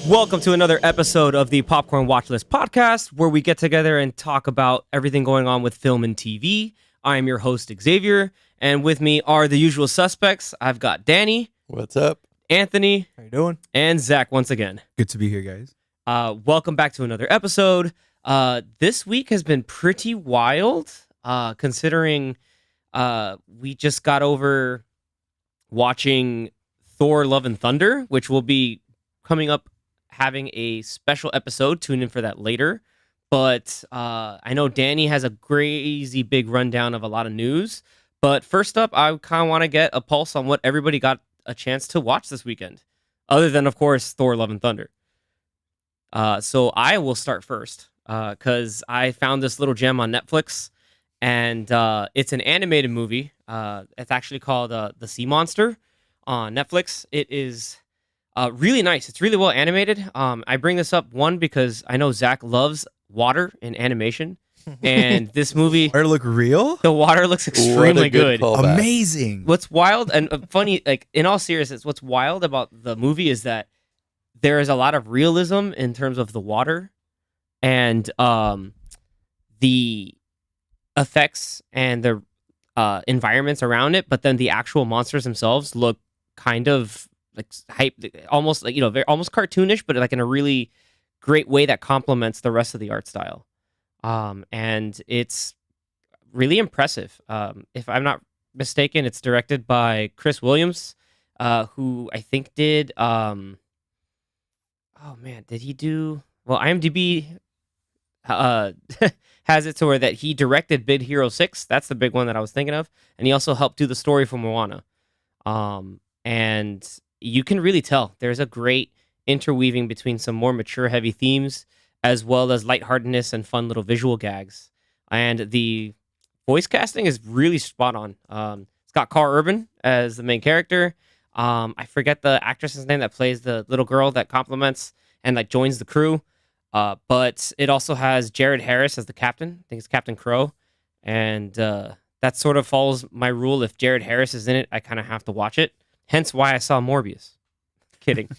Welcome to another episode of the Popcorn Watchlist podcast, where we get together and talk about everything going on with film and TV. I am your host, Xavier, and with me are the usual suspects. I've got Danny. What's up? Anthony. How you doing? And Zach once again. Good to be here, guys. Welcome back to another episode. This week has been pretty wild, considering we just got over watching Thor: Love and Thunder, which will be coming up, having a special episode. Tune in for that later. But I know Danny has a crazy big rundown of a lot of news. But first up, I kind of want to get a pulse on what everybody got a chance to watch this weekend, other than, of course, Thor: Love and Thunder. So I will start first because I found this little gem on Netflix, and it's an animated movie. It's actually called The Sea Monster on Netflix. It is really nice. It's really well animated. I bring this up, one, because I know Zach loves water in animation, and this movie, Water look real? the water looks extremely good. callback. Amazing. What's wild and funny, like in all seriousness, what's wild about the movie is that there is a lot of realism in terms of the water and the effects and the environments around it, but then the actual monsters themselves look kind of like hype, almost like, very almost cartoonish, but like in a really great way that complements the rest of the art style. And it's really impressive. If I'm not mistaken, it's directed by Chris Williams, who I think did did he do, well, IMDb has it to where that he directed Big Hero 6. That's the big one that I was thinking of. And he also helped do the story for Moana. And you can really tell there's a great interweaving between some more mature heavy themes as well as lightheartedness and fun little visual gags. And the voice casting is really spot on. It's got Carl Urban as the main character. I forget the actress's name that plays the little girl that compliments and like joins the crew. But it also has Jared Harris as the captain. I think it's Captain Crow. And that sort of follows my rule. If Jared Harris is in it, I kind of have to watch it. Hence why I saw Morbius. Kidding.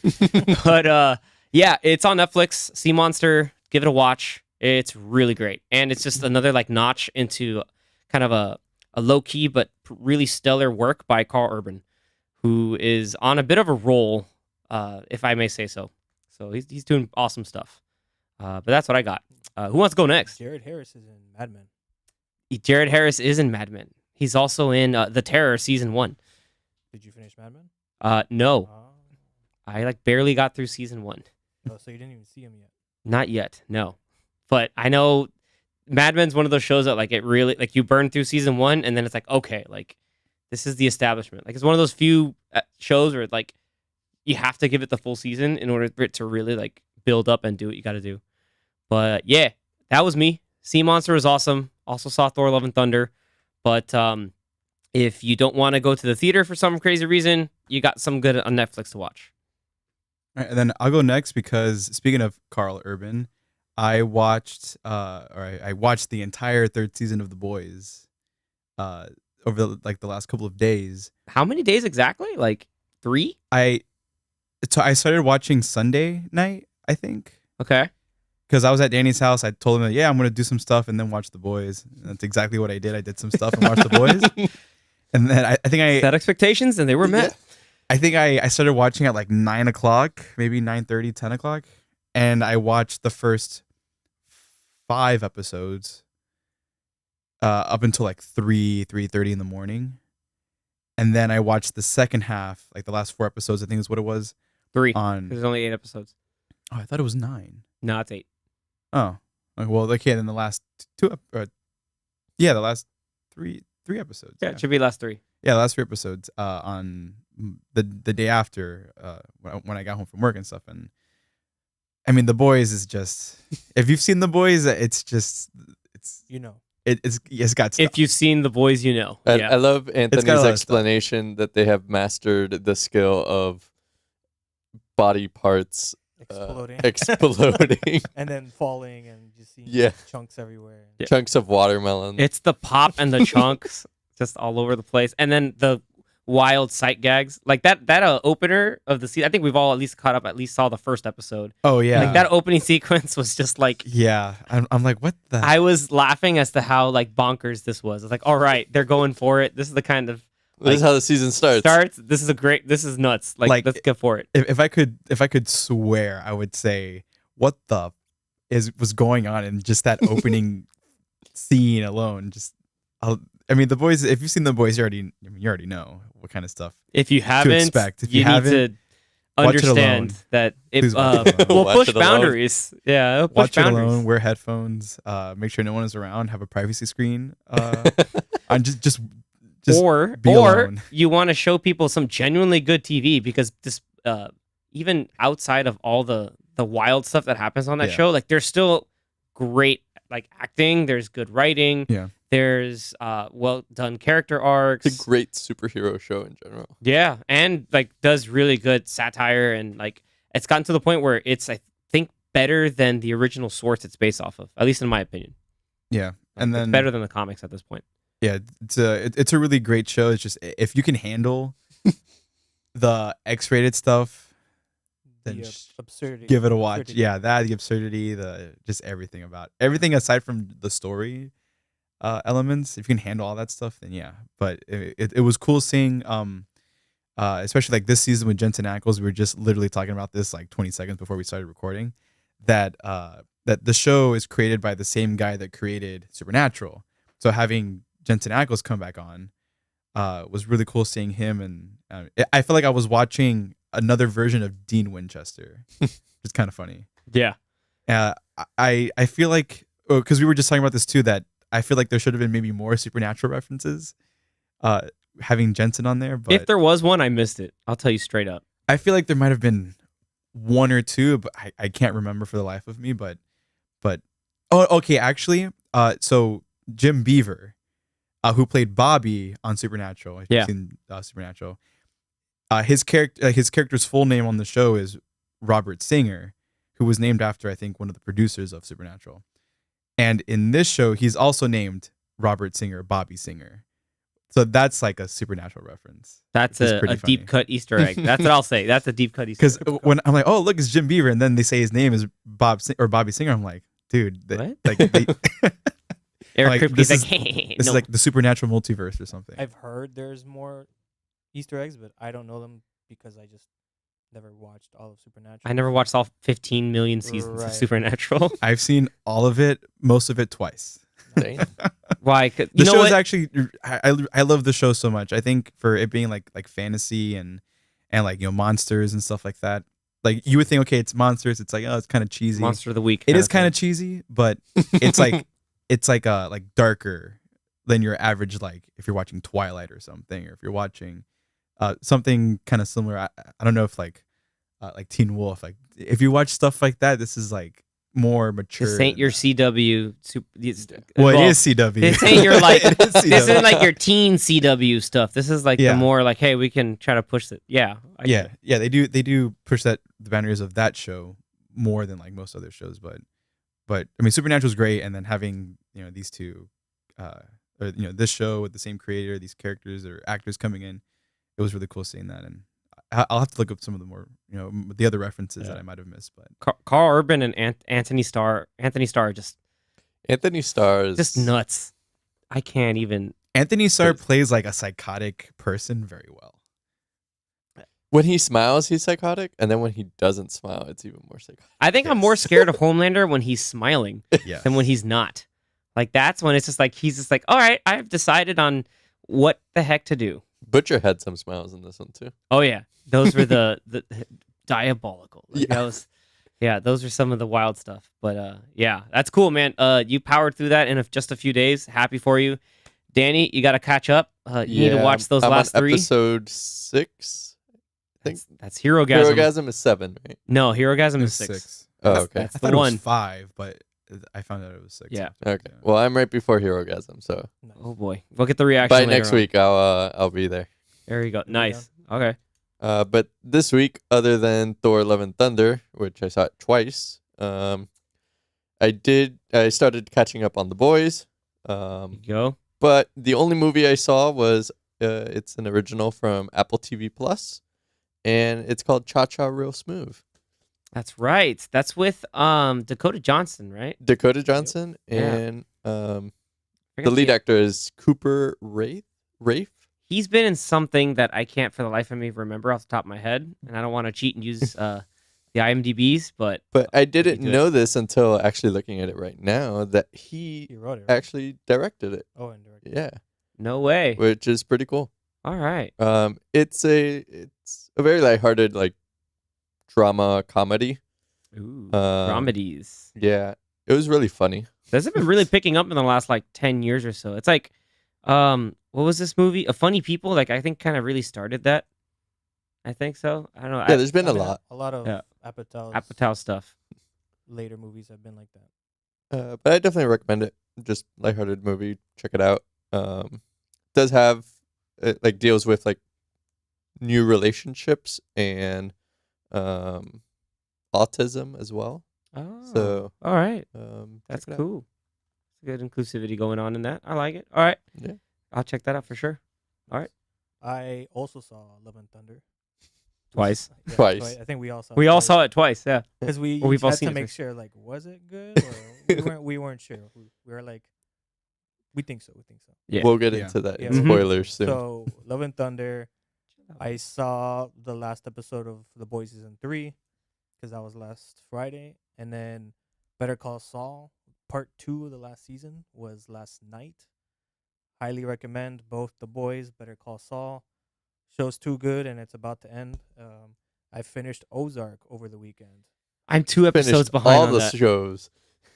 But yeah, it's on Netflix. Sea Monster. Give it a watch. It's really great. And it's just another like notch into kind of a low-key but really stellar work by Carl Urban, who is on a bit of a roll, if I may say so. So he's doing awesome stuff. But that's what I got. Who wants to go next? Jared Harris is in Mad Men. Jared Harris is in Mad Men. He's also in The Terror Season 1. Did you finish Mad Men? No. Oh, I like barely got through Season 1. so you didn't even see him yet. Not yet, no. But I know Mad Men's one of those shows that like it really, like you burn through Season 1 and then it's like, okay, like this is the establishment. Like it's one of those few shows where like you have to give it the full season in order for it to really like build up and do what you got to do. But yeah, that was me. Sea Monster was awesome. Also saw Thor: Love and Thunder. But if you don't want to go to the theater for some crazy reason, you got some good on Netflix to watch. All right, and then I'll go next because speaking of Carl Urban, I watched I watched the entire third season of The Boys over the last couple of days. How many days exactly? Like 3? I started watching Sunday night, I think. Okay. Because I was at Danny's house. I told him that, yeah, I'm going to do some stuff and then watch The Boys. And that's exactly what I did. I did some stuff and watched The Boys. And then I think I set expectations and they were met. I think I started watching at like 9 o'clock, maybe 9:30, 10 o'clock. And I watched the first 5 episodes up until like 3:30 in the morning. And then I watched the second half, like the last 4 episodes, I think is what it was. 3. On There's only 8 episodes. Oh, I thought it was 9. No, it's 8. Oh, well, okay. Then the last 2, the last three episodes. Yeah, it should be last 3. Yeah, the last 3 episodes on the day after when I got home from work and stuff. And I mean, The Boys is just, if you've seen The Boys, it's got stuff. If you've seen The Boys, you know. I love Anthony's lot of explanation that they have mastered the skill of body parts exploding. And then falling and just seeing chunks everywhere. Yeah. Chunks of watermelon. It's the pop and the chunks just all over the place. And then the wild sight gags. Like that opener of the season. I think we've all at least caught up. At least saw the first episode. Oh yeah. Like that opening sequence was just like. Yeah, I'm like, what the? I was laughing as to how like bonkers this was. It's like, all right, they're going for it. This is the kind of. This is how the season starts. This is nuts. Like let's go for it. If I could swear, I would say what the was going on in just that opening scene alone. I mean, the boys. If you've seen the boys, you already know what kind of stuff. If you haven't, expect. If you need to understand that it will push boundaries. Yeah, it'll push watch boundaries. it alone. Wear headphones. Make sure no one is around. Have a privacy screen. On just or alone. You want to show people some genuinely good TV because this even outside of all the wild stuff that happens on that show, like there's still great like acting. There's good writing. Yeah. There's well done character arcs. It's a great superhero show in general. Yeah, and like does really good satire and like it's gotten to the point where it's I think better than the original source it's based off of, at least in my opinion. Yeah, and then it's better than the comics at this point. Yeah, it's a really great show. It's just if you can handle the X-rated stuff, then absurdity. Give it a watch. Absurdity. Yeah, the absurdity, the just everything aside from the story elements. If you can handle all that stuff, then yeah. But it was cool seeing, especially like this season with Jensen Ackles. We were just literally talking about this like 20 seconds before we started recording. That the show is created by the same guy that created Supernatural. So having Jensen Ackles come back on was really cool seeing him, and I feel like I was watching another version of Dean Winchester. It's kind of funny. Yeah. I feel like because we were just talking about this too, that I feel like there should have been maybe more Supernatural references. Having Jensen on there, but if there was one, I missed it. I'll tell you straight up. I feel like there might have been one or two, but I can't remember for the life of me. But oh, okay, actually, so Jim Beaver, who played Bobby on Supernatural. If you've seen Supernatural. His character's full name on the show is Robert Singer, who was named after I think one of the producers of Supernatural. And in this show, he's also named Robert Singer, Bobby Singer. So that's like a Supernatural reference. That's a deep cut Easter egg. That's what I'll say. That's a deep cut Easter egg. Because when I'm like, oh look, it's Jim Beaver, and then they say his name is Bobby Singer, I'm like, dude, what? Like Eric like, Kripke's this like, is no. like the Supernatural multiverse or something. I've heard there's more Easter eggs, but I don't know them because I just never watched all of Supernatural. I never watched all 15 million seasons of Supernatural. I've seen all of it, most of it twice. Why? The show is actually I love the show so much. I think for it being like fantasy and like monsters and stuff like that. Like you would think, okay, it's monsters. It's like, oh, it's kind of cheesy. Monster of the week. It is kind of cheesy, but it's like like darker than your average, like if you're watching Twilight or something, or if you're watching something kind of similar. I don't know if like Teen Wolf. Like if you watch stuff like that, this is like more mature. This ain't your CW. It is CW. This ain't your like. This this isn't like your teen CW stuff. This is like Yeah. the more like, hey, we can try to push it. Yeah. I get it. Yeah. They do push the boundaries of that show more than like most other shows. But I mean, Supernatural's great, and then having these two, or this show with the same creator, these characters or actors coming in, it was really cool seeing that. And I'll have to look up some of the more the other references that I might have missed. But Carl Urban and Anthony Starr. Anthony Starr is just nuts. I can't even. Anthony Starr plays like a psychotic person very well. When he smiles, he's psychotic, and then when he doesn't smile, it's even more psychotic. I think I'm more scared of Homelander when he's smiling Yeah. than when he's not. Like that's when it's just like he's just like, all right, I've decided on what the heck to do. Butcher had some smiles in this one too. Oh yeah, those were the diabolical. Like, Yeah. those are some of the wild stuff. But yeah, that's cool, man. You powered through that in just a few days. Happy for you, Danny. You got to catch up. You need to watch those I'm last on 3. Episode 6. I think That's Herogasm. Herogasm is 7, right? No, Herogasm It is was 6. Oh, That's- okay. That's I the thought it one. was 5, but I found out it was 6. Yeah. Okay. Yeah. Well, I'm right before Herogasm, so Nice. Oh boy, we'll get the reaction by later next on. week I'll be there. There you go. Nice. Okay. But this week, other than Thor: Love and Thunder, which I saw it twice, I started catching up on The Boys. There you go. But the only movie I saw was It's an original from Apple TV Plus, and it's called Cha Cha Real Smooth. That's right. That's with Dakota Johnson, right? Dakota Johnson Yeah. and the Forget lead actor is Cooper Rafe. He's been in something that I can't for the life of me remember off the top of my head, and I don't want to cheat and use the IMDb's, but But I didn't do it. know this until actually looking at it right now that he He wrote it. Right? actually directed it. Oh, and directed. Yeah, no way. which is pretty cool. All right. It's a very lighthearted like drama comedy. Ooh, Um, dramedies. Yeah, it was really funny. Those have been really picking up in the last like 10 years or so. It's like, what was this movie? A Funny People? Like, I think kind of really started that. I think so. I don't know. Yeah, there's been I a mean, lot. A lot of Yeah. Apatow's Apatow stuff. later movies have been like that. But I definitely recommend it. Just lighthearted movie. Check it out. Does have like deals with like new relationships and autism as well. Oh, So all right. check That's it out. cool. Good inclusivity going on in that. I like it. All right. Yeah. I'll check that out for sure. All right. I also saw Love and Thunder. Twice. Yeah, Twice. I think we all saw. We all saw it twice. Yeah. because we Or we've each all had seen to it make twice. sure. Like, was it good? Or we weren't sure. We were like, we think so. We think so. Yeah. We'll get Yeah. into that in Yeah. spoilers soon. So Love and Thunder. I saw the last episode of The Boys season 3 because that was last Friday, and then Better Call Saul part 2 of the last season was last night. Highly recommend both The Boys, Better Call Saul. Show's too good and it's about to end. I finished Ozark over the weekend. I'm 2 episodes Finished behind all on the that. shows.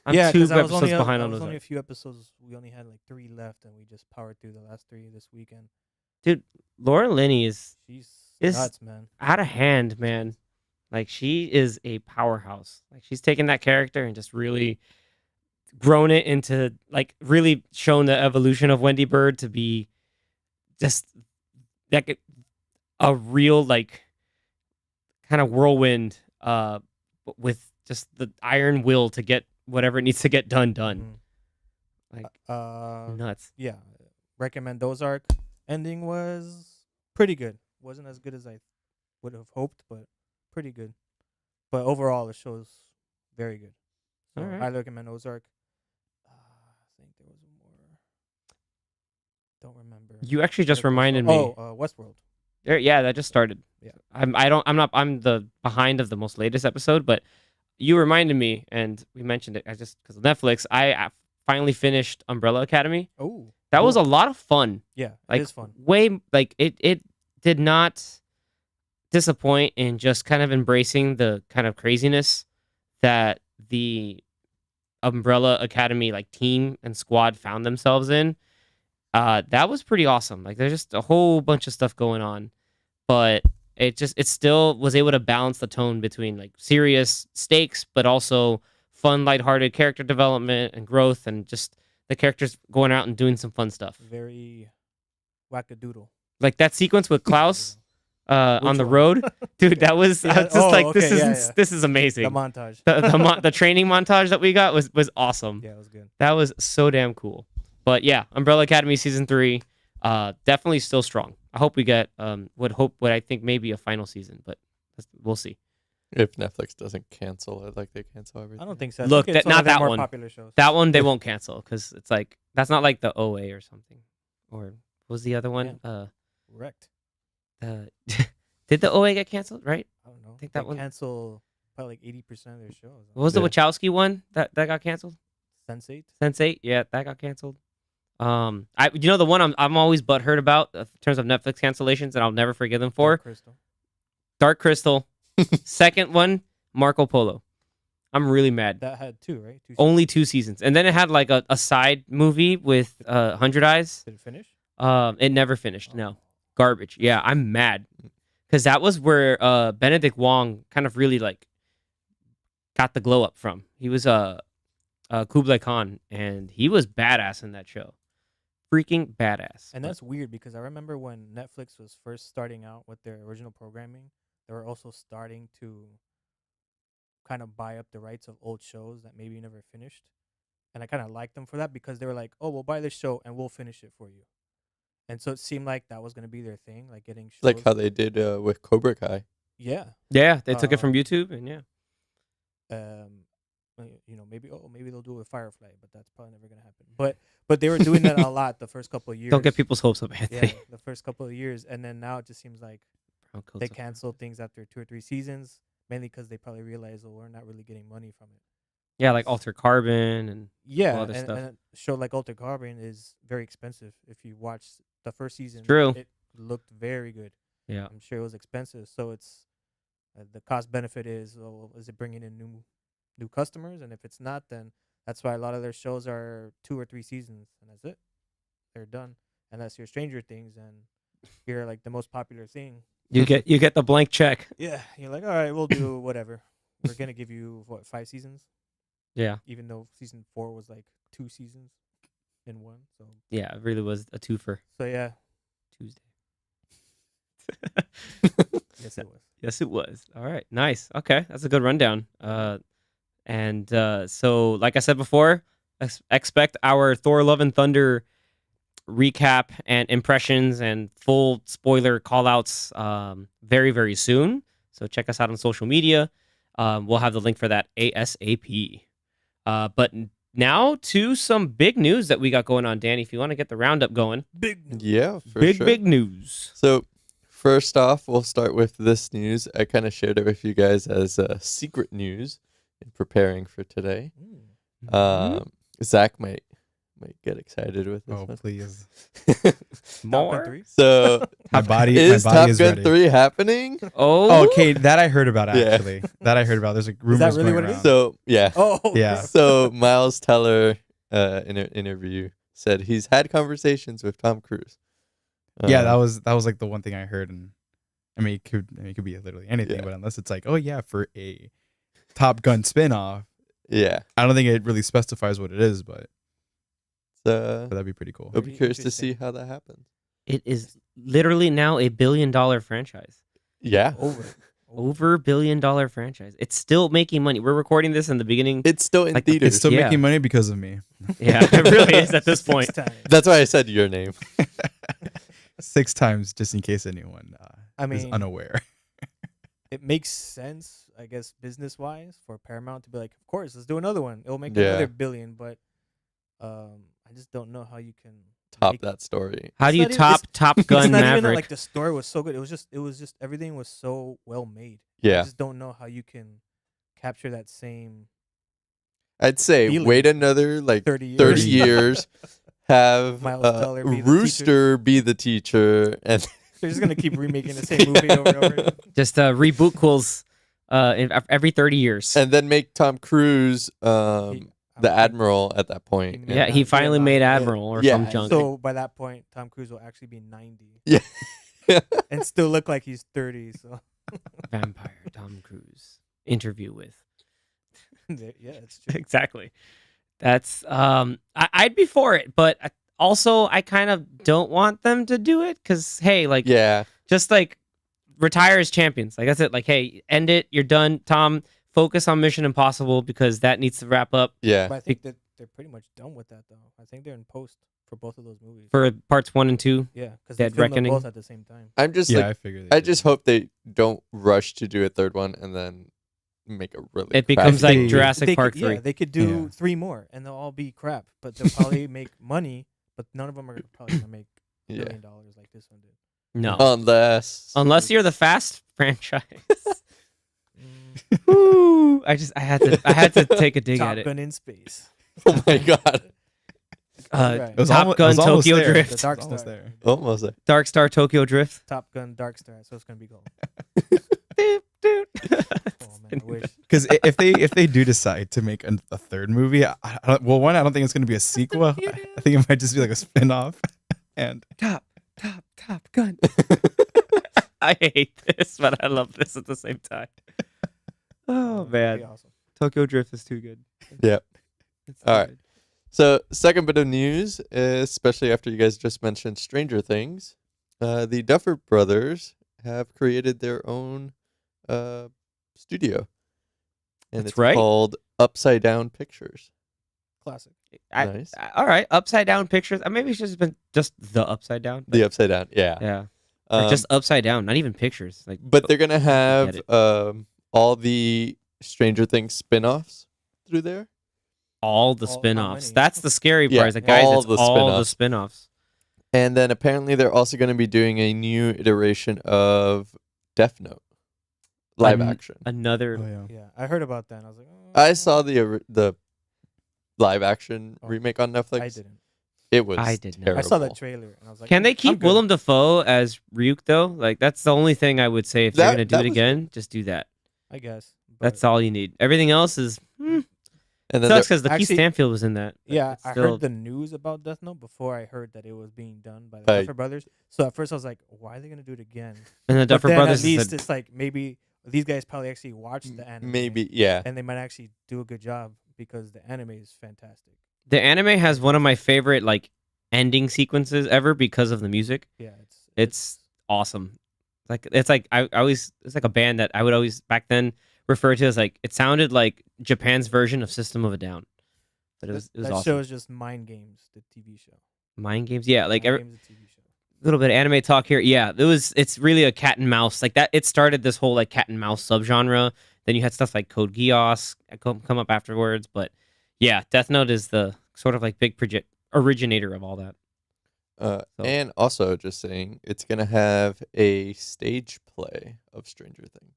I'm yeah, 2 because I was episodes only behind I on was those. only a few episodes. We only had like 3 left, and we just powered through the last 3 this weekend. Dude, Laura Linney is She's Is- nuts, man. out of hand, man. Like, she is a powerhouse. Like, she's taken that character and just really grown it into, like, really shown the evolution of Wendy Bird to be just like a real, like, kind of whirlwind with just the iron will to get whatever it needs to get done. Mhm. Like, nuts. Yeah, recommend Ozark. Ending was pretty good. Wasn't as good as I would have hoped, but pretty good. But overall, the show's very good. So Alright. highly recommend Ozark. I think there was more. Don't remember. You actually just Better Call reminded Saul. me. Westworld. Yeah, that just started. Yeah. I'm the behind of the most latest episode, but you reminded me, and we mentioned it. I just because of Netflix, I finally finished Umbrella Academy. Oh, That was a lot of fun. yeah. Like, it is fun. way like it did not disappoint in just kind of embracing the kind of craziness that the Umbrella Academy like team and squad found themselves in. That was pretty awesome. Like, there's just a whole bunch of stuff going on, but it still was able to balance the tone between like serious stakes, but also fun, lighthearted character development and growth, and just the characters going out and doing some fun stuff. Very wackadoodle. Like that sequence with Klaus on Which the one? road, dude. That was I Yeah, was just like, okay, yeah. this is amazing. The montage. The training montage that we got was awesome. Yeah, it was good. That was so damn cool. But yeah, Umbrella Academy season 3, definitely still strong. I hope we get what I think may be a final season, but we'll see. If Netflix doesn't cancel it, like they cancel everything. I don't think so. I Look, think it's that- one not of their that more one. popular shows. That one they won't cancel because it's like that's not like the OA or something. Or what was the other one? Wrecked. Did the OA get canceled? Right? I don't know. think that They one- cancel probably like 80% of their shows. What was the Yeah. Wachowski one that got canceled? Sense8. Sense8, yeah, that got canceled. The one I'm always butthurt about in terms of Netflix cancellations, and I'll never forgive them for Crystal. Dark Crystal. Second one, Marco Polo. I'm really mad. That had 2, right? 2 Only 2 seasons, and then it had like a side movie with 100 Eyes. Did it finish? It never finished. Oh. No, garbage. Yeah, I'm mad because that was where Benedict Wong kind of really like got the glow up from. He was Kublai Khan, and he was badass in that show. Freaking badass. And that's weird because I remember when Netflix was first starting out with their original programming, they were also starting to kind of buy up the rights of old shows that maybe never finished. And I kind of liked them for that because they were like, oh, we'll buy this show and we'll finish it for you. And so it seemed like that was gonna be their thing, like getting shows. Like how they did with Cobra Kai. Yeah. Yeah, they took it from Um, YouTube, and yeah. Maybe they'll do it with Firefly, but that's probably never gonna happen. But they were doing that a lot the first couple of years. Don't get people's hopes up, Yeah, Anthony. the first couple of years, and then now it just seems like Broncos they up. canceled things after 2 or 3 seasons, mainly because they probably realized, well, we're not really getting money from it. Yeah, like Alter Carbon and Yeah, other stuff. and a show like Alter Carbon is very expensive. If you watch the first season, true. it looked very good. yeah. I'm sure it was expensive, so it's the cost benefit is, well, is it bringing in new customers? And if it's not, then that's why a lot of their shows are 2 or 3 seasons, and that's it. They're done. Unless you're Stranger Things and you're like the most popular thing. You get the blank check. Yeah, you're like, all right, we'll do whatever. We're gonna give you 5 seasons, Yeah. even though season 4 was like 2 seasons in one. So Yeah, it really was a twofer yeah, Tuesday. yes it was. Yes, it was. All right, nice. Okay, that's a good rundown. So like I said before, expect our Thor: Love and Thunder recap and impressions and full spoiler callouts very, very soon. So check us out on social media. We'll have the link for that ASAP. But now to some big news that we got going on, Danny. If you want to get the roundup going, Big news. Yeah, for big sure. news. So first off, we'll start with this news. I kind of shared it with you guys as secret news in preparing for today. Zach might get excited with this Oh, one. please. Top Gun More. 3? So My body is Top is Gun ready. 3 happening? Oh, Okay, that I heard about Yeah. actually. That I heard about. There's like rumors really going what it is? around. So yeah. Oh Yeah. So Miles Teller in an interview said he's had conversations with Tom Cruise. Yeah, that was like the one thing I heard, and I mean, it could be literally anything, Yeah. but unless it's like, oh yeah, for a Top Gun spinoff, yeah. I don't think it really specifies what it is, but So that'd be pretty cool. I'll be Pretty curious to interesting. see how that happens. it is literally now a $1 billion franchise. Yeah. Over $1 billion franchise. It's still making money. We're recording this in the beginning. It's still in Like, theaters. It's still Yeah. making money because of me. Yeah, it really is at this point. 6 times. That's why I said your name. 6 times, just in case anyone I is mean, unaware. it makes sense, I guess, business wise, for Paramount to be like, of course, let's do another one. It'll make Yeah. another billion, but I just don't know how you can Top make- that story. How do It's you not even- top Top It's Gun not even that, Maverick? like the story was so good. It was just everything was so well made. I Yeah. just don't know how you can capture that same I'd say Feeling. wait another like 30 years. 30 years, have Miles Teller be the Rooster be the teacher, and They're just gonna keep remaking the same movie over and over again. Just reboot quills every 30 years. and then make Tom Cruise He- I the don't admiral at that point. He Yeah, he Yeah, finally yeah, made yeah. Admiral or Yeah, some think- junk. So by that point, Tom Cruise will actually be 90 Yeah. and still look like he's 30. So Vampire Tom Cruise interview with. yeah, it's true. Exactly. That's I'd be for it, but also I kind of don't want them to do it because hey, like Yeah. just like retire as champions. Like that's it. Like hey, end it. You're done. Tom, focus on Mission Impossible because that needs to wrap up Yeah. But I think that they're pretty much done with that, though. I think they're in post for both of those movies. for parts 1 and 2. Yeah, because they Dead filmed them Reckoning. both at the same time. I'm just Yeah, like I figured. I just hope they don't rush to do a third one and then make a really It becomes crappy like They- Jurassic They Park could, 3. Yeah, they could do Yeah. 3 more, and they'll all be crap. But they'll probably make money. But none of them are probably gonna make $1 Yeah. billion like this one did. No. Unless You're the Fast franchise. Mm, Woo. I had to take a dig Top at it. Gun in space. oh my god. Uh, Right. It was Top almo- it Gun was almost Tokyo there. Drift. The Dark It's almost Star. there. Almost there. Dark Star Tokyo Drift. Top Gun Dark Star. So it's gonna be called. Doot, doot. Oh man, I wish. Because if they do decide to make a third movie, I don't think it's going to be a sequel. I think it might just be like a spin-off. And Top Gun. I hate this, but I love this at the same time. Oh That'd be man, awesome. Tokyo Drift is too good. Yeah. It's too All right. good. So, second bit of news, especially after you guys just mentioned Stranger Things, the Duffer Brothers have created their own studio, and That's it's right. called Upside Down Pictures. Classic. Nice. All right, upside down pictures. Maybe it should have been just the upside down. The upside down. Yeah. Yeah, or just upside down, not even pictures. Like, But they're gonna have it. all the Stranger Things spin-offs through there. all the How spin-offs. many? That's the scary part. Yeah, Is that, guys, all it's the all the spin-offs. spin-offs. And then apparently they're also going to be doing a new iteration of Death Note live action. Another. Oh, yeah. Yeah, I heard about that. And I was like, I saw the live action Oh, remake on Netflix. I didn't. It was I did not. terrible. I saw that trailer and I was like, Can they I'm keep good. Willem Dafoe as Ryuk though? Like, that's the only thing I would say if they're That- gonna do that it was- again. Just do that. I guess. That's but- all you need. Everything else is And then sucks they're- because Lakeith Actually- Stanfield was in that. But Yeah, it's I still- heard the news about Death Note before I heard that it was being done by the By- Duffer Brothers. So at first I was like, why are they gonna do it again? and the But Duffer then Brothers. at least is a- it's like maybe these guys probably actually watched the anime. maybe yeah. And they might actually do a good job because the anime is fantastic. the anime has one of my favorite like ending sequences ever because of the music. Yeah, It's awesome. It's like I always it's like a band that I would always back then refer to as like it sounded like Japan's version of System of a Down. But it was that awesome. show is just Mind Games, the TV show. Mind Games, yeah, like Mind every, Games, the TV show. little bit of anime talk here. Yeah, it's really a cat and mouse like that. It started this whole like cat and mouse subgenre. Then you had stuff like Code Geass come up afterwards. But yeah, Death Note is the sort of like big originator of all that. So- And also, just saying, it's gonna have a stage play of Stranger Things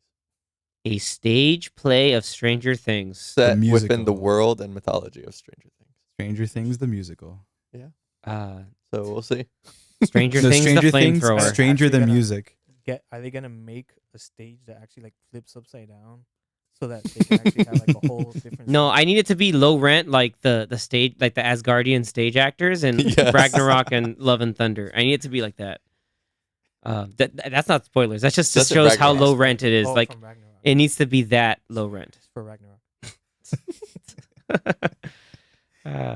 A stage play of Stranger Things. set within the musical. world and mythology of Stranger Things. Stranger Things, the musical. Uh, So we'll see. Stranger No, Things, Stranger the Things, flamethrower. Stranger Actually the gonna- music. Are they gonna make a stage that actually like flips upside down so that they can actually have like a whole different? No, stage? I need it to be low rent, like the stage, like the Asgardian stage actors and Yes. Ragnarok and Love and Thunder. I need it to be like that. That's not spoilers. That just That's shows at how Ragnarok. low rent it is. Oh, Like from Ragnarok. it needs to be that low rent. It's for Ragnarok.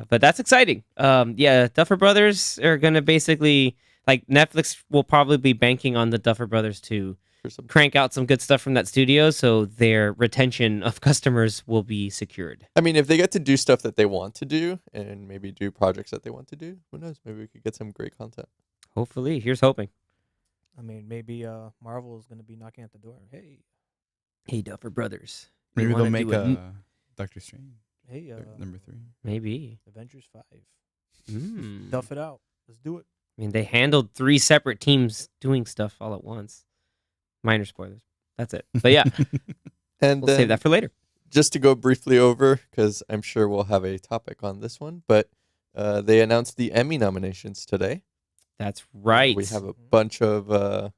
But that's exciting. Yeah, Duffer Brothers are gonna basically like Netflix will probably be banking on the Duffer Brothers to For some, crank out some good stuff from that studio, so their retention of customers will be secured. I mean, if they get to do stuff that they want to do, and maybe do projects that they want to do, who knows? Maybe we could get some great content. Hopefully, here's hoping. I mean, maybe Marvel is gonna be knocking at the door. Hey, Duffer Brothers. you Maybe wanna they'll make do it? a Doctor Strange. Hey, Number 3. Maybe. Avengers 5. Mm. Duff it out. Let's do it. I mean, they handled 3 separate teams doing stuff all at once. Minor spoilers. That's it. But yeah, And we'll then save that for later. just to go briefly over, because I'm sure we'll have a topic on this one, but they announced the Emmy nominations today. That's right. We have a bunch of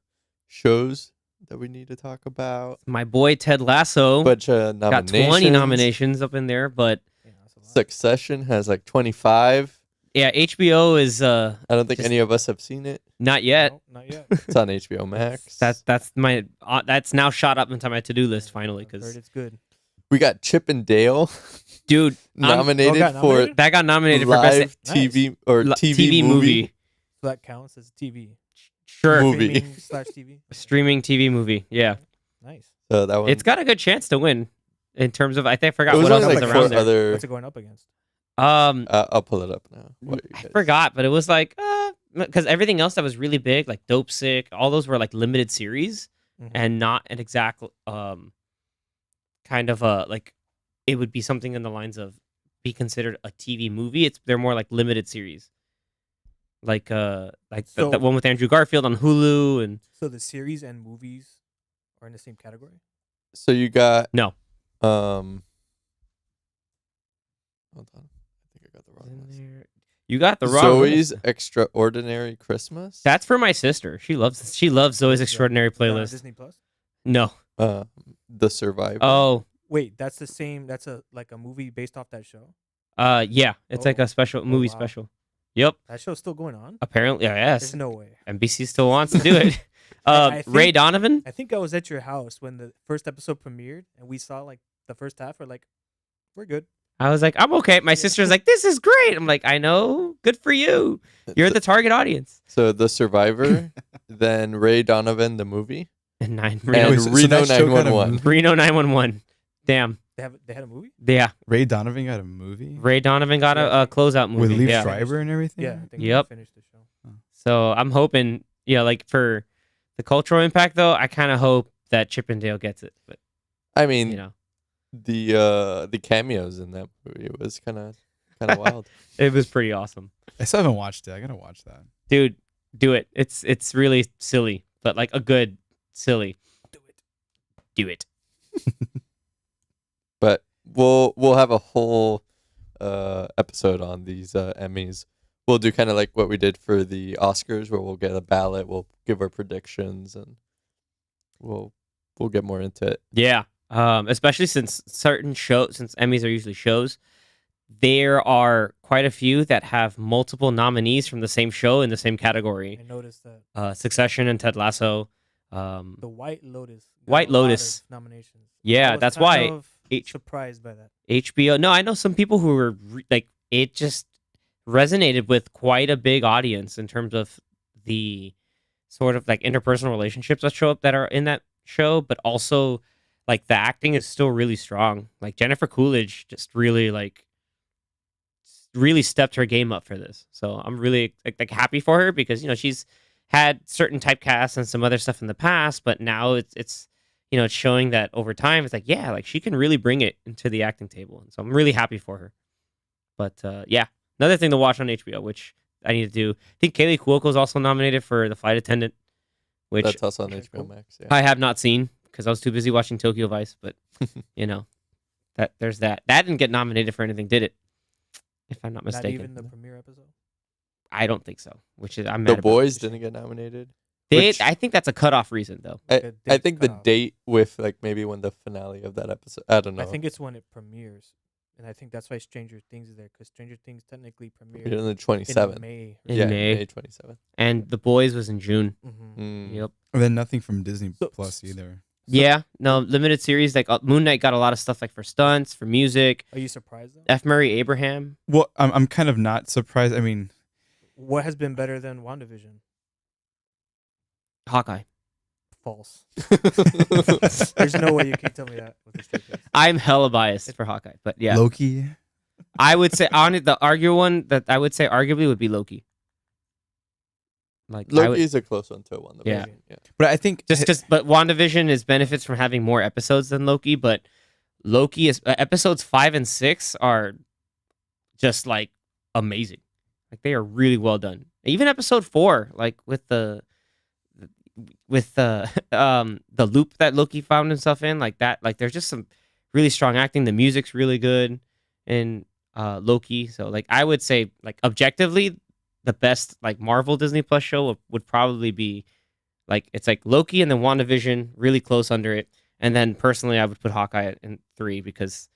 shows that we need to talk about. My boy Ted Lasso Bunch of got nominations. 20 nominations up in there, but Yeah, that's a lot. Succession has like 25. yeah, HBO is I don't think Just- any of us have seen it. not yet. No, not yet. It's on HBO Max. That's my that's now shot up into my to-do list finally I've heard because it's good. We got Chip and Dale dude, nominated got for nominated? that got nominated for live best TV or TV, movie. So that counts as TV. Sure, Movie. Streaming/TV. streaming TV movie. Yeah, Nice. So that one. it's got a good chance to win in terms of I think I forgot It was what else only was like around 4 there. other. What's it going up against? I'll pull it up now. What are you I guys- forgot, but it was like because everything else that was really big, like Dope Sick, all those were like limited series Mhm. and not an exact kind of like it would be something in the lines of be considered a TV movie. They're more like limited series, like So- that one with Andrew Garfield on Hulu and So the series and movies are in the same category. So you got No. Hold on. I think I got the wrong one. you got the wrong Zoe's list. Extraordinary Christmas. That's for my sister. She loves Zoe's Yeah. Extraordinary Playlist. Disney Plus. No. The Survivor. Oh, Wait, that's the same. That's a movie based off that show. yeah. It's like Oh. a special movie wow. special. Yep. That show's still going on. Apparently, yes. There's no way. NBC still wants to do it. I Ray think- Donovan. I think I was at your house when the first episode premiered, and we saw like the first half. We're like, we're good. I was like, I'm okay. My sister's like, this is great. I'm like, I know. Good for you. You're the target audience. So The Survivor, then Ray Donovan the movie, And and Wait, so Reno that show got a 911. movie? Reno 911. Damn. They had a movie. Yeah, Ray Donovan got a movie Ray Donovan got Yeah, a closeout movie. with Liev yeah. Schreiber and everything. Yeah, I think Yep. they finished the show. So I'm hoping, like for the cultural impact, though, I kind of hope that Chippendale gets it. But I mean, you know, the cameos in that movie was kind of wild. it was pretty awesome, I still haven't watched it. I gotta watch that. dude. Do it. It's really silly, but like a good silly. Do it. But we'll have a whole episode on these Emmys. We'll do kind of like what we did for the Oscars, where we'll get a ballot, we'll give our predictions, and we'll get more into it. Yeah. Especially since since Emmys are usually shows, there are quite a few that have multiple nominees from the same show in the same category. I noticed that Succession and Ted Lasso. the White Lotus. got White a lot Lotus. of nominations. Yeah, I was that's kind why of H- surprised by that. HBO. No, I know some people who were like, it just resonated with quite a big audience in terms of the sort of like interpersonal relationships that show up that are in that show, but also like the acting is still really strong. Like Jennifer Coolidge just really stepped her game up for this. So I'm really like happy for her because she's had certain typecasts and some other stuff in the past, but now it's it's showing that over time it's like she can really bring it into the acting table. And so I'm really happy for her. But yeah, another thing to watch on HBO, which I need to do. I think Kaylee Cuoco is also nominated for The Flight Attendant, which That's also on Okay, HBO cool. Max. Yeah. I have not seen because I was too busy watching Tokyo Vice. But that there's that. That didn't get nominated for anything, did it? If I'm not Not mistaken, even the premiere episode. I don't think so. Which is I'm mad The about. Boys didn't get nominated. They, which- I think that's a cutoff reason though. Like a I date think the cutoff. date with like maybe when the finale of that episode. I don't know. I think it's when it premieres, and I think that's why Stranger Things is there because Stranger Things technically premiered in the in 27th. May. In Yeah, May. May 27th. And The Boys was in June. Mm-hmm. Yep. And then nothing from Disney So- Plus either. Yeah. No limited series like Moon Knight got a lot of stuff like for stunts, for music. Are you surprised though? F. Murray Abraham. Well, I'm kind of not surprised. I mean, What has been better than WandaVision? Hawkeye. False. There's no way you can tell me that with a straight face. I'm hella biased for Hawkeye, but yeah, Loki. I would say on it. The one that I would say arguably would be Loki. Like I would, Loki is a close one to one. Yeah. Yeah. But I think just because, but WandaVision is benefits from having more episodes than Loki. But Loki is episodes 5 and 6 are just like amazing. Like they are really well done. Even episode 4, like with the loop that Loki found himself in, like that. Like there's just some really strong acting. The music's really good in Loki. So like I would say like objectively the best like Marvel Disney Plus show would probably be like it's like Loki and then WandaVision really close under it. And then personally I would put Hawkeye in 3 because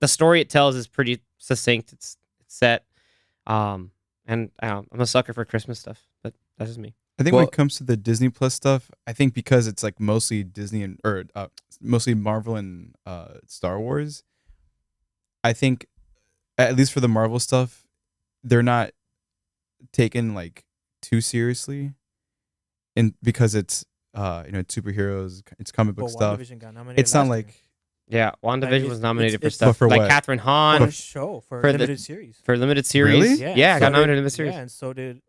the story it tells is pretty succinct. It's set. And I'm a sucker for Christmas stuff, but that's just me. I think when Well- it comes to the Disney Plus stuff, I think because it's like mostly Disney and mostly Marvel and Star Wars, I think at least for the Marvel stuff, they're not taken like too seriously, and because it's it's superheroes, it's comic book But stuff. WandaVision got nominated. It's not last like year. Yeah, WandaVision it's- was nominated for it's- stuff for like what? Catherine For Hahn the show for for the- limited series. for limited series. Really? Yeah, I got so nominated did- in the series. Yeah, and so did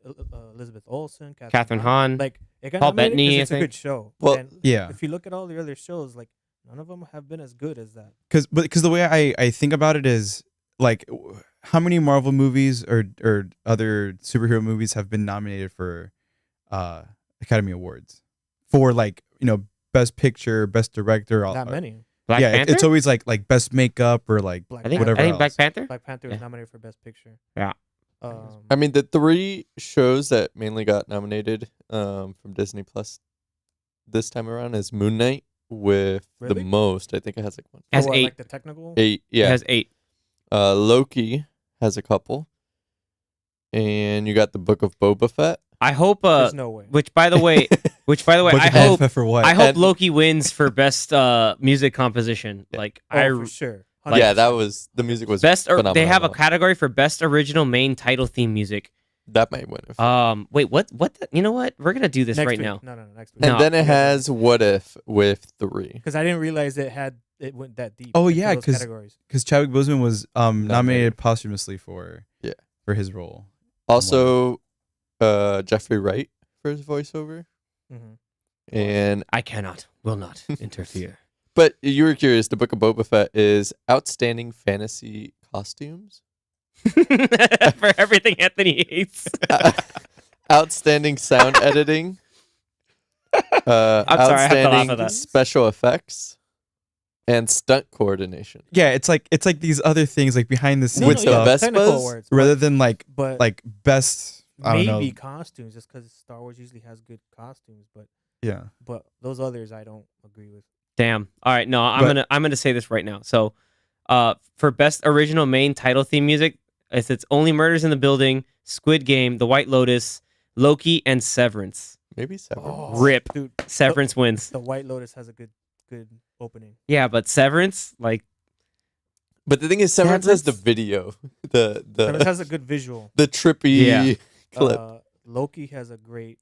Elizabeth Olsen, Catherine Hahn, Like it got Paul nominated 'cause Bettany, I It's a think. good show. Well, and Yeah, if you look at all the other shows, like none of them have been as good as that. because the way I think about it is like how many Marvel movies or other superhero movies have been nominated for Academy Awards for like best picture, best director, all Not many. Black yeah, Panther. it's always like best makeup or like Black I think whatever I think else. Black Panther. Black Panther Yeah. was nominated for Best Picture. Yeah. I mean, the 3 shows that mainly got nominated from Disney Plus this time around is Moon Knight with the Really? most. I think it has like one. Has For what, 8. like the technical. 8. It Yeah. has 8. Loki has a couple. And you got the Book of Boba Fett. I hope. There's no way. Which by the way, Book I of hope. Boba for what? I hope And- Loki wins for best music composition. Yeah. Like Oh, for sure. Yeah, that 100%. was the music was best. Or, they have a phenomenal. category for best original main title theme music, That might win. Wait, what? You know what? We're gonna do this Next right week. now. No, next week. And No. then it has What If with 3. Because I didn't realize it went that deep. Oh, into yeah, those 'cause- categories. Because Chadwick Boseman was Nominated. nominated posthumously for Yeah. for his role. Also, Jeffrey Wright for his voiceover. Mm-hmm. And I cannot, will not interfere. but you were curious. The Book of Boba Fett is outstanding fantasy costumes, For everything Anthony hates. outstanding sound editing, I'm sorry, I have to laugh at outstanding that. special effects, and stunt coordination. Yeah, it's like these other things like behind the scenes With the stuff, best technical buzz, awards, rather than like but best. I don't maybe know. costumes, just because Star Wars usually has good costumes, Yeah. but those others I don't agree with. Damn. All right, no, But- I'm gonna say this right now. So, for best original main title theme music, it's Only Murders in the Building, Squid Game, The White Lotus, Loki, and Severance. Maybe 7. Rip. Dude, Severance wins. the White Lotus has a good opening. Yeah, but Severance, like, But the thing is, Severance has the Severance- video, Severance has a good visual. the trippy Yeah. clip. Loki has a great.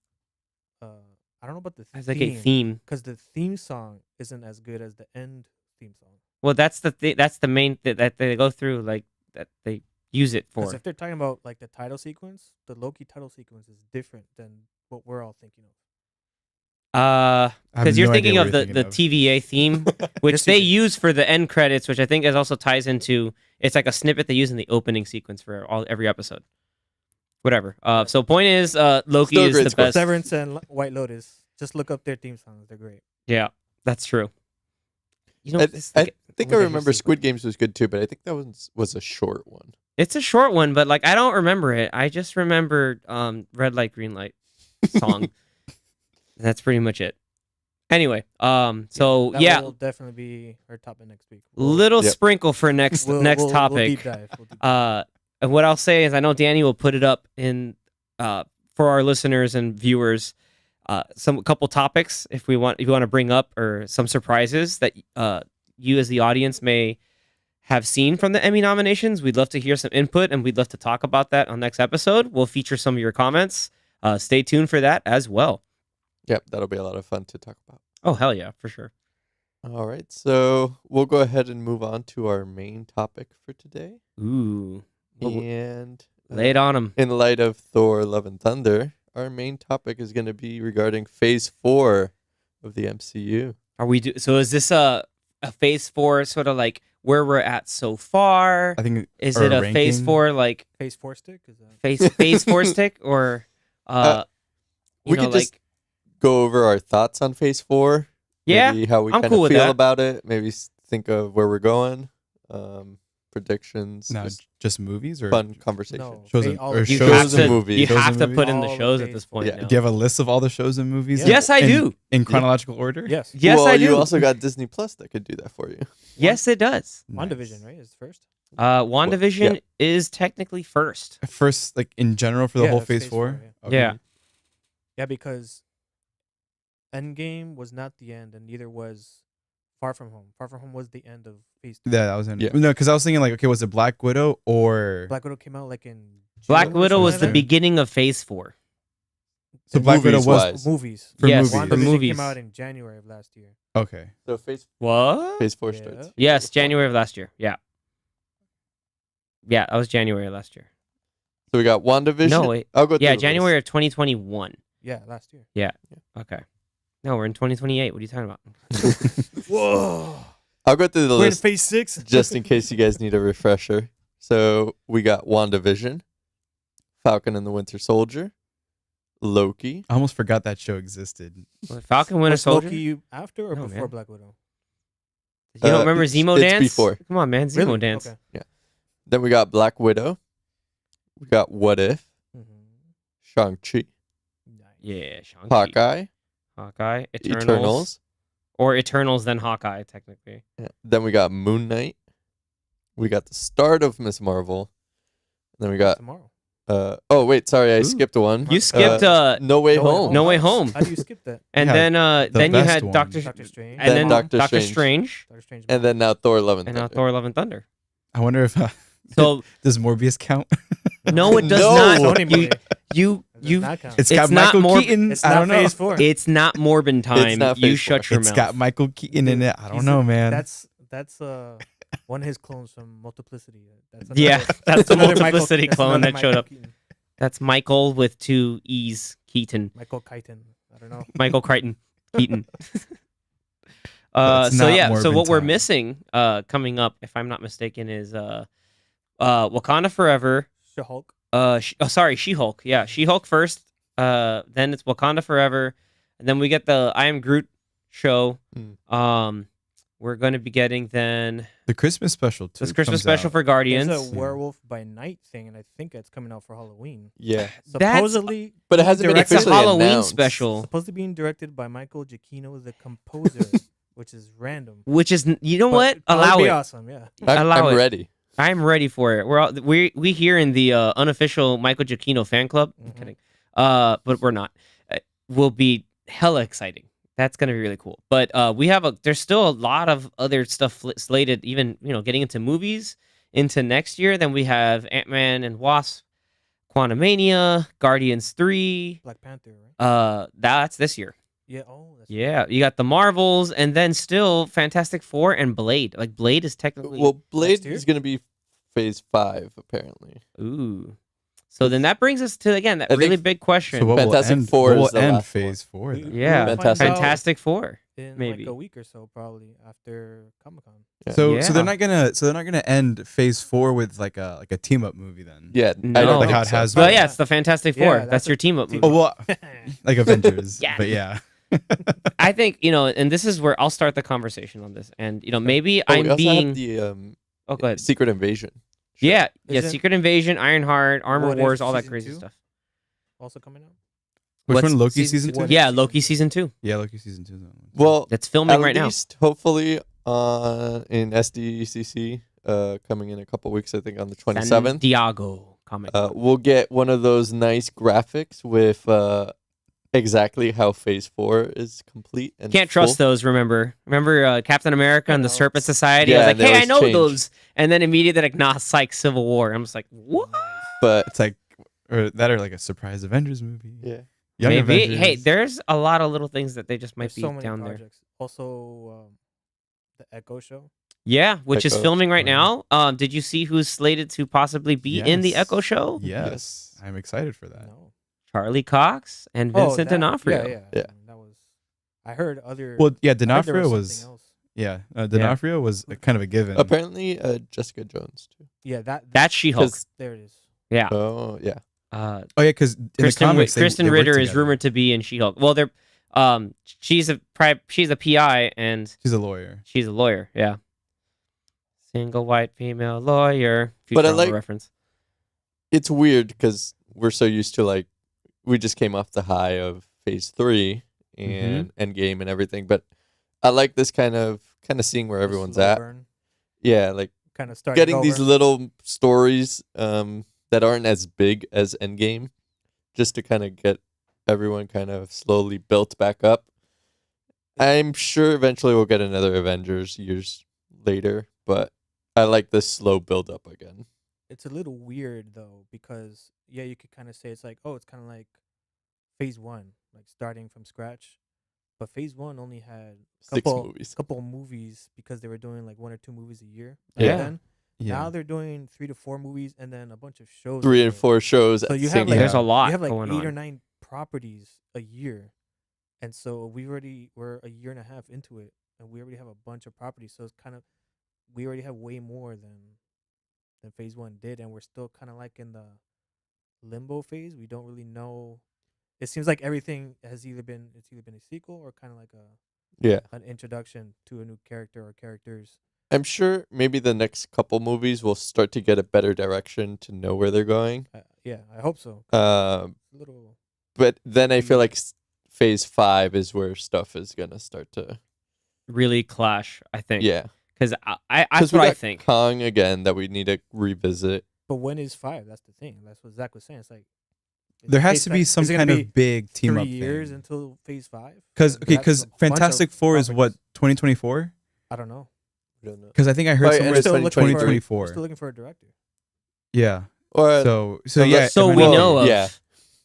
I don't know about the has like a theme. because the theme song isn't as good as the end theme song. Well, that's the main that they go through, like that they use it Because for. if they're talking about like the title sequence, the Loki title sequence is different than what we're all thinking of. I have Because you're no idea thinking what of you're the thinking of. TVA theme, which Yes, you they do. use for the end credits, which I think is also ties into. It's like a snippet they use in the opening sequence for every episode. Whatever. So point is, Loki Still a is great the score. best. Severance and White Lotus. Just look up their theme songs; they're great. Yeah, that's true. You know, I this- think I look at remember your Squid Games was good too, but I think that was a short one. It's a short one, but like I don't remember it. I just remember Red Light Green Light song. That's pretty much it. Anyway, so That yeah, will definitely be our topic next week. little Yep. sprinkle for next next topic. We'll deep dive. We'll deep dive. And what I'll say is, I know Danny will put it up in for our listeners and viewers. A couple topics if you want to bring up, or some surprises that you as the audience may have seen from the Emmy nominations. We'd love to hear some input, and we'd love to talk about that on next episode. We'll feature some of your comments. Stay tuned for that as well. Yep, that'll be a lot of fun to talk about. Oh hell yeah, for sure. All right, so we'll go ahead and move on to our main topic for today. Ooh, And lay it on them. in light of Thor: Love and Thunder, our main topic is going to be regarding Phase 4 of the MCU. Are we so? Is this a phase 4 sort of like where we're at so far? I think Is or it a phase ranking? 4 like Phase 4 stick is that? phase 4 stick, or you We know, could just go over our thoughts on Phase 4. yeah, Maybe how we I'm kind cool of with feel that. about it. Maybe think of where we're going. Predictions. no, just just movies or fun conversation. No, Shows fa- and- all or of you them. shows have and to movies. you Shows have and to movies? put in the All shows of at this Phase point. Yeah. now. do you have a list of all the shows and movies? Yeah. Yes, I in- do. In chronological order? Yes. Yes, well, I do. you also got Disney Plus that could do that for you. Yes, it does. Nice. WandaVision, right? Is first. WandaVision yeah. is technically first. First, like in general for the Yeah, whole that's phase phase 4? four, Okay. Yeah. Yeah, because Endgame was not the end, and neither was Far From Home. Far From Home was the end of Phase 3. Yeah, that was in. Yeah. No, because I was thinking like, okay, was it Black Widow or Black Widow came out like in Black June or Widow something was like the that? beginning of phase 4. so Black Widow was Movies-wise. Movies. for Yes, movies? for WandaVision movies. came out in January of last year. Okay. So Phase What? 4 Yeah. starts. Yes, January of last year. Yeah. Yeah, that was January of last year. So we got WandaVision. No, wait. I'll go. Yeah, through the January list. of 2021. Yeah, last year. Okay. No, we're in 2028. What are you talking about? Whoa. I'll go through the We're in list Phase 6. just in case you guys need a refresher. So we got WandaVision, Falcon and the Winter Soldier, Loki. I almost forgot that show existed. Falcon Winter Was Soldier? Loki after or No, before man. Black Widow? You don't remember it's- Zemo it's Dance? before. Come on, man. Zemo Really? Dance. Okay. Then we got Black Widow. We got What If, Shang-Chi, Nice. Yeah, Shang-Chi. Hawkeye, Eternals. Eternals. Or Eternals, then Hawkeye, technically. Yeah. Then we got Moon Knight. We got the start of Miss Marvel. And then we got Tomorrow. oh wait, sorry, I Ooh. skipped one. You skipped No Way Home. No Way Home. How do you skip that? and Yeah, then you best had one. Doctor Doctor Strange. and Then then Doctor Doctor Strange. Strange, Doctor Strange. And then now Thor: Love and and now Thunder. Thor: Love and Thunder. I wonder if So does Morbius count? No, it does No. not. Sony movie. You It does you. not count. It's It's got not Michael more- Keaton. It's I not don't know. Phase 4. It's not Morbin time. not You Phase shut 4. your It's mouth. got Michael Keaton in Dude, it. I don't he's know, man. That's one of his clones from Multiplicity. That's Yeah, another- that's the another Multiplicity that's clone another that showed Michael up. Keaton. That's Michael with 2 E's. Keaton. Michael Keaton. I don't know. Michael Crichton. Keaton. That's So not yeah, so Morbin what we're time. missing coming up, if I'm not mistaken, is Wakanda Forever. She-Hulk. She-Hulk. Yeah, She-Hulk first. Then it's Wakanda Forever, and then we get the I Am Groot show. We're going to be getting then The Christmas special too. this Christmas comes special out. for Guardians. There's a Werewolf by Night thing, and I think it's coming out for Halloween. Yeah, Supposedly, but it hasn't been It's a officially Halloween announced. special, supposed to be directed by Michael Giacchino, the composer, which is random. which is you know But what? it'd probably Allow be it. awesome, yeah. Allow I'm it. ready. I'm ready for it. We here in the unofficial Michael Giacchino fan club. I'm Mhm. kidding. But we're not. Will be hella exciting. That's gonna be really cool. But there's still a lot of other stuff slated. Even getting into movies into next year. Then we have Ant-Man and Wasp, Quantumania, Guardians 3. Black Panther, right? That's this year. Yeah. Oh, that's Yeah, you got the Marvels, and then still Fantastic Four and Blade. Like Blade is technically Well, Blade year? is going to be Phase 5 apparently. ooh. So then that brings us to again that I really think- big question. So what Fantastic will Four end, is the end last Phase 4 We- then? Yeah, we'll find Fantastic. out Fantastic Four. in maybe. like a week or so, probably after Comic Con. Yeah. So Yeah. they're not gonna end Phase 4 with like a team up movie then. Yeah, No. I don't Like think how it so. has Well, been. yeah, it's the Fantastic Yeah, Four. that's That's a your team up team movie. Oh well, like Avengers. Yeah. But yeah. I think and this is where I'll start the conversation on this. And maybe Oh, we I'm also being. have the Oh, go ahead. Secret Invasion. Yeah, Isn't- Secret Invasion, Ironheart, Armor What If Wars, all that Season crazy 2? stuff. Also coming out. Which What's one? Loki season season two? 2? Yeah, Season Loki 2. season 2. Yeah, Loki season 2. 's that one. Well, That's filming at right now. least hopefully in SDCC coming in a couple weeks. I think on the 27th. Diago comic. We'll get one of those nice graphics with exactly how Phase 4 is complete and Can't full. trust those. Remember Captain America and the know. Serpent Society. I Yeah, was like, they hey, I always know change. those. And then immediately they're like, nah, psych, Civil War. I'm just like, what? But It's like or like a surprise Avengers movie. yeah, Young Maybe. Avengers. Hey, there's a lot of little things that they just might There's be so many down there. projects. Also, the Echo show. Yeah, which is Echo. filming right Right. now. Did you see who's slated to possibly be in the Yes. Echo show? Yes. I'm excited for that. No. Charlie Cox and Vincent that, D'Onofrio. Yeah. Yeah. That was. I heard other. Well, yeah, I heard there D'Onofrio something was else. D'Onofrio was kind of a given. apparently Jessica Jones too. Yeah, That's She-Hulk. 'Cause- there it is. Yeah. Oh yeah, Uh, Oh yeah, because in the Kristen, comics, Kristen they work Ritter is together. rumored to be in She-Hulk. Well, they're she's a PI and She's a lawyer. she's a lawyer. Yeah. Single white female lawyer. But I Futurama like- reference. it's weird because we're so used to like we just came off the high of Phase 3 and Endgame and everything, but I like this kind of seeing where everyone's at. Yeah, like Kind of starting getting these over. little stories that aren't as big as Endgame, just to kind of get everyone kind of slowly built back up. I'm sure eventually we'll get another Avengers years later, but I like this slow build up again. It's a little weird though because you could kind of say it's like it's kind of like Phase 1, like starting from scratch, but Phase 1 only had Six couple movies. couple movies because they were doing like 1 or 2 movies a year. Yeah. Back then. Yeah. Now they're doing 3 to 4 movies and then a bunch of shows. 3 a and year. 4 shows. So at you the have, same like- There's a time. lot You have like going 8 or on. 9 properties a year, and so we're a year and a half into it, and we already have a bunch of properties. So it's kind of we already have way more than Phase 1 did, and we're still kind of like in the limbo phase. We don't really know. It seems like everything has either been a sequel or kind of like Yeah. an introduction to a new character or characters. I'm sure maybe the next couple movies will start to get a better direction to know where they're going. Yeah, I hope so. Um, A little. but then I feel like Phase 5 is where stuff is gonna start to Really clash, I think. yeah. Because that's Because we what I got think. Kong again that we need to revisit. But when is 5? That's the thing. That's what Zach was saying. It's like There has to be is some it gonna kind be of big team 3 up years thing. until Phase 5. Because That's a bunch of Fantastic Four is what properties. 2024. I don't know. I don't know. Because I think I heard Right, somewhere and it's it's Still looking for- 2024. We're still looking for a director. Yeah. Or So unless- So we well, know of yeah.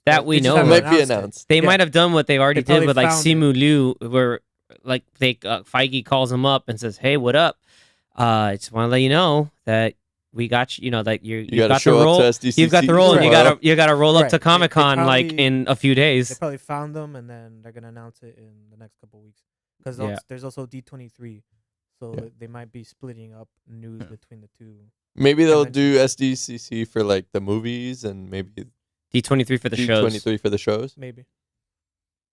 that. We They just know It haven't of. might be announced it. announced. They Yeah. might have done what they already They probably did with like found it. Simu Liu, where like they Feige calls him up and says, "Hey, what up? I just want to let you know that we got you. You know that you gotta got the show up role. to SDCC You've got the role, and tomorrow. you gotta roll up Right. to They Comic Con like probably- in a few They days." probably found them, and then they're gonna announce it in the next couple weeks. Because Yeah. there's also D23, so Yeah. they might be splitting up news Yeah. between the two. Maybe they'll Convention. do SDCC for like the movies and maybe D23 for the shows. D23 for the shows. Maybe.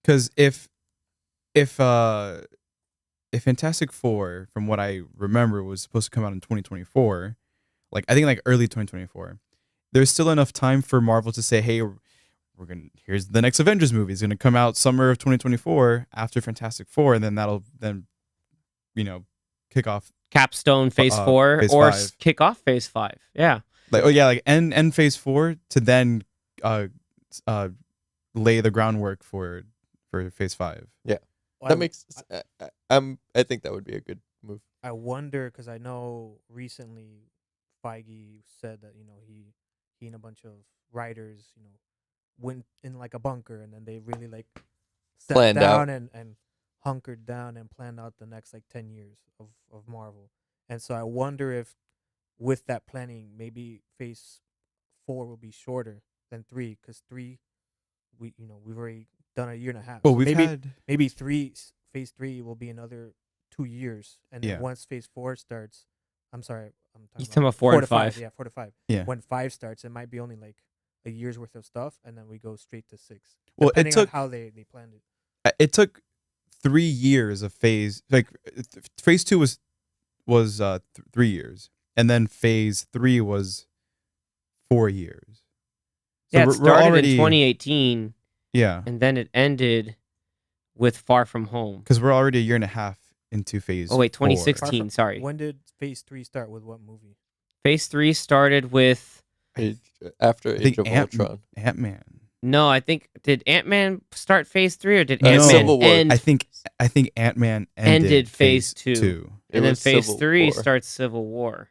because if Fantastic Four, from what I remember, was supposed to come out in 2024, like I think like early 2024, there's still enough time for Marvel to say, hey, we're gonna here's the next Avengers movie. It's gonna come out summer of 2024 after Fantastic Four, and then that'll kick off Capstone Phase 4 Phase or 5. kick off Phase 5. Yeah. like end Phase 4 to then lay the groundwork for Phase 5. Well, That makes. I think that would be a good move. I wonder because I know recently Feige said that he and a bunch of writers went in like a bunker, and then they really like sat Planned out. down and hunkered down and planned out the next like 10 years of Marvel. And so I wonder if with that planning maybe Phase 4 will be shorter than 3, because 3 we've already done a year and a half. Well, So we've maybe had maybe Phase 3 will be another 2 years, and then Yeah. once Phase 4 starts, I'm sorry, I'm He's talking about 4 and to 5. 5. Yeah, 4 to 5. Yeah. When 5 starts, it might be only like a year's worth of stuff, and then we go straight to 6. Well, it Depending took- on how they planned it. it took 3 years of Phase Phase 2 was 3 years, and then Phase 3 was 4 years. So Yeah, it we're started already in 2018, yeah, and then it ended with Far From Home. because we're already a year and a half into Phase. Oh, wait, 4. 2016. Sorry. When did Phase 3 start with what movie? Phase 3 started with... After I think Age of Ultron. Ant-Man. No, I think... Did Ant-Man start Phase 3, or did No. Ant-Man Civil War. end? I think Ant-Man Ended Phase 2. 2. It And then was Phase Civil 3 War. starts Civil War.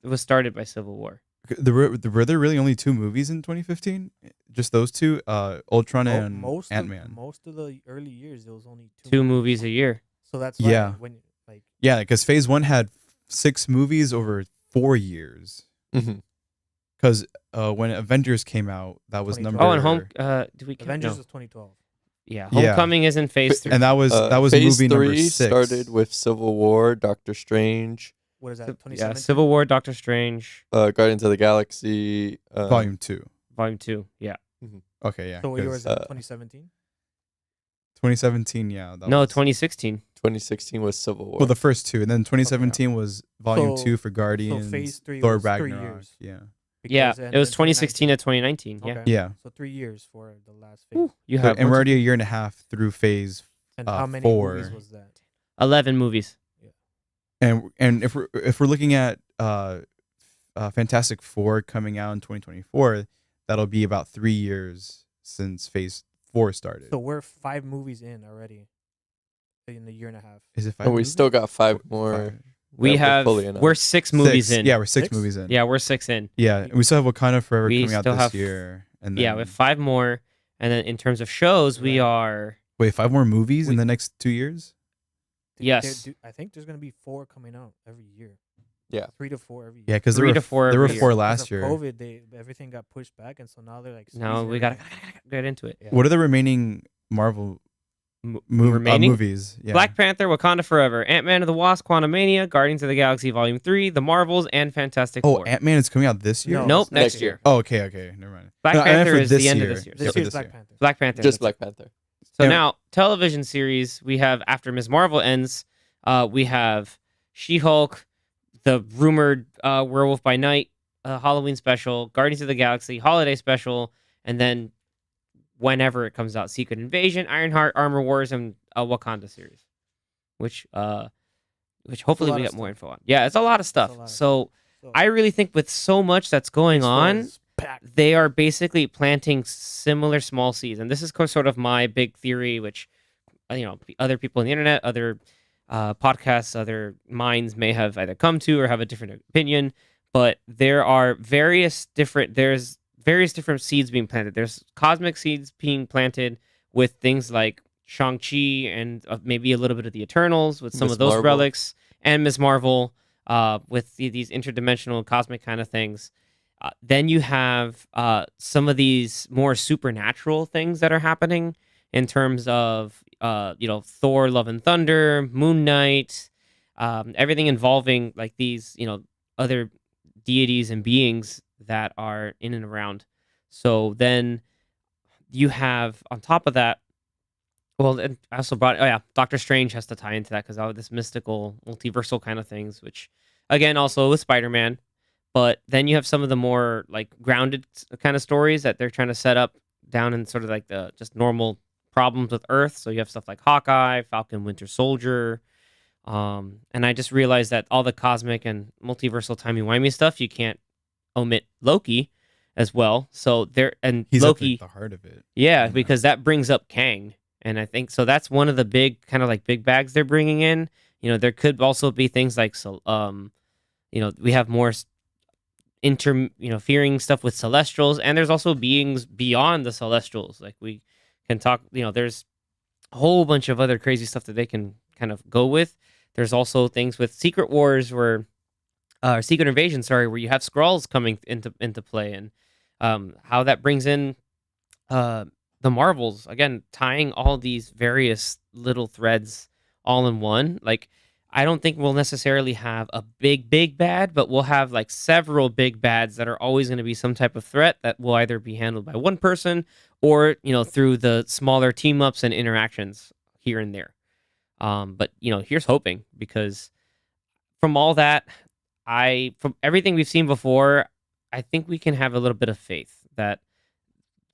It was started by Civil War. Were there really only 2 movies in 2015? Just those 2, Ultron and Ant-Man. Most of the early years, there was only 2 movies a year. So that's why Yeah. when like Yeah, because Phase 1 had 6 movies over 4 years. Mhm. Because when Avengers came out, that was 2012. number. Oh, and Home... did we count? Avengers No. was 2012. Yeah, Yeah. Homecoming is in Phase 3. and that was Phase movie number 3 6. started with Civil War, Doctor Strange, What is that? Yeah, 2017. Civil War, Doctor Strange, Guardians of the Galaxy, Volume 2. Volume 2. Yeah. Okay, yeah. So what year 'cause was that? 2017. 2017, yeah. That No, was, 2016. 2016 was Civil War. Well, the first 2, and then 2017 was Volume So- 2 for Guardians. Phase 3 Thor was 3 Ragnarok. years. Yeah. Yeah, Because it was then 2016 to 2019. Yeah. Okay. Yeah. So 3 years for the last phase. Whew, you So- have and we're one, already a year and a half through Phase And how many 4. movies was that? 11 movies. And if we're looking at Fantastic Four coming out in 2024, that'll be about 3 years since Phase 4 started. So we're 5 movies in already in the year and a half. Is it 5? and we movies? still got 5 Or more. five? We that have fully announced. we're 6 movies 6. in. Yeah, we're 6 6? movies in. Yeah, we're 6 in. Yeah, and we still have Wakanda Forever We coming out still this have- year. And then, Yeah, we have 5 more, and then in terms of shows, we Right. are wait, 5 more movies in We- the next 2 years? Yes. I think there's gonna be 4 coming out every year. Yeah. 3 to 4 every year. Yeah, because 3 to 4 there were every year. 4 Because last of year. COVID, everything got pushed back, and so now they're like. now squeezing we gotta everything. get into it. Yeah. What are the remaining Marvel Remaining movies? Yeah. Black Panther, Wakanda Forever, Ant-Man and the Wasp, Quantumania, Guardians of the Galaxy Volume 3, The Marvels, and Fantastic Oh, Four. Ant-Man is coming out this year? No, Nope, it's next year. Oh, okay, never mind. Black No, I meant Panther for is the this end of year. this year. This Yeah, for year's this Black year. Panther. Black Panther. Just that's it. Black Panther. So Yeah. now, television series, we have, after Ms. Marvel ends, we have She-Hulk, the rumored Werewolf by Night Halloween special, Guardians of the Galaxy Holiday special, and then whenever it comes out, Secret Invasion, Ironheart, Armor Wars, and a Wakanda series, which hopefully lot we of get more stuff. info on. Yeah, it's a lot of stuff. a lot of So So, I really think with so much that's going Phase 4 on, is packed. they are basically planting similar small seeds, and this is sort of my big theory, which other people on the internet, other podcasts, other minds may have either come to or have a different opinion. but there are various different seeds being planted. There's cosmic seeds being planted with things like Shang-Chi and maybe a little bit of the Eternals with some Miss of those Marvel. relics, and Ms. Marvel with these interdimensional cosmic kind of things. Then you have some of these more supernatural things that are happening in terms of Thor, Love and Thunder, Moon Knight, everything involving like these other deities and beings that are in and around. So then you have on top of that. Well, and I also brought. Oh yeah, Doctor Strange has to tie into that because all this mystical, multiversal kind of things. Which, again, also with Spider-Man. But then you have some of the more like grounded kind of stories that they're trying to set up down in sort of like the just normal problems with Earth. So you have stuff like Hawkeye, Falcon, Winter Soldier, and I just realized that all the cosmic and multiversal timey-wimey stuff you can't omit Loki as well. So there and He's Loki, at the heart of it. yeah, Yeah. because that brings up Kang, and I think so. That's one of the big kind of like big bags they're bringing in. There could also be things like we have more fearing stuff with celestials, and there's also beings beyond the celestials. Like we can talk. There's a whole bunch of other crazy stuff that they can kind of go with. There's also things with Secret Wars Secret Invasion, sorry, where you have Skrulls coming into play, and how that brings in the Marvels again, tying all these various little threads all in one. Like, I don't think we'll necessarily have a big bad, but we'll have like several big bads that are always going to be some type of threat that will either be handled by one person or through the smaller team ups and interactions here and there. But here's hoping, because from all that, from everything we've seen before, I think we can have a little bit of faith that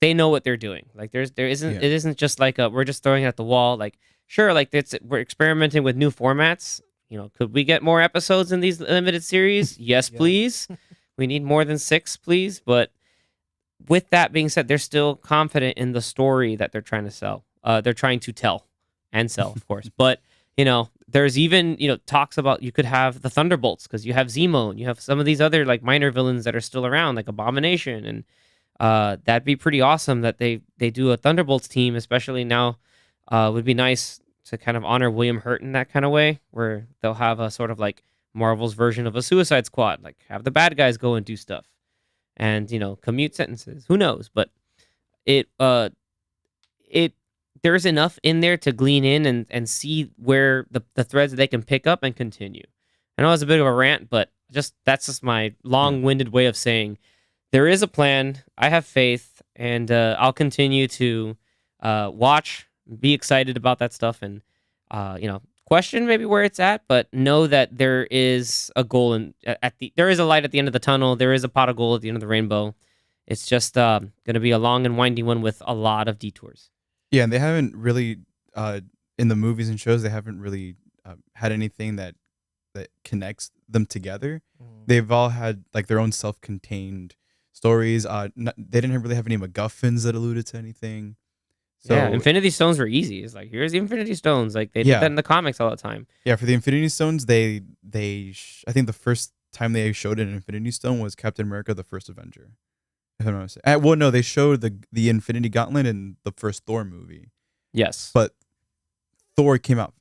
they know what they're doing. Like it isn't just like we're just throwing it at the wall. Like, sure, like we're experimenting with new formats. Could we get more episodes in these limited series? Yes, Yes. please. We need more than 6, please. But with that being said, they're still confident in the story that they're trying to sell. They're trying to tell and sell, of course. But there's even talks about you could have the Thunderbolts because you have Zemo and you have some of these other like minor villains that are still around, like Abomination, and that'd be pretty awesome that they do a Thunderbolts team, especially now. Would be nice to kind of honor William Hurt in that kind of way, where they'll have a sort of like Marvel's version of a Suicide Squad, like have the bad guys go and do stuff, and commute sentences. Who knows? But it there's enough in there to glean in and see where the threads that they can pick up and continue. I know it's a bit of a rant, but that's just my long-winded way of saying there is a plan. I have faith, and I'll continue to watch, be excited about that stuff, and question maybe where it's at, but know that there is a goal and there is a light at the end of the tunnel. There is a pot of gold at the end of the rainbow. It's just going to be a long and winding one with a lot of detours. Yeah, and they haven't really in the movies and shows, they haven't really had anything that connects them together. They've all had like their own self-contained stories. They didn't really have any MacGuffins that alluded to anything. So, yeah, Infinity Stones were easy. It's like, here's the Infinity Stones. Like they did that in the comics all the time. Yeah, for the Infinity Stones, I think the first time they showed an Infinity Stone was Captain America: The First Avenger. If I'm not mistaken. Well, no, they showed the Infinity Gauntlet in the first Thor movie. Yes, but Thor came out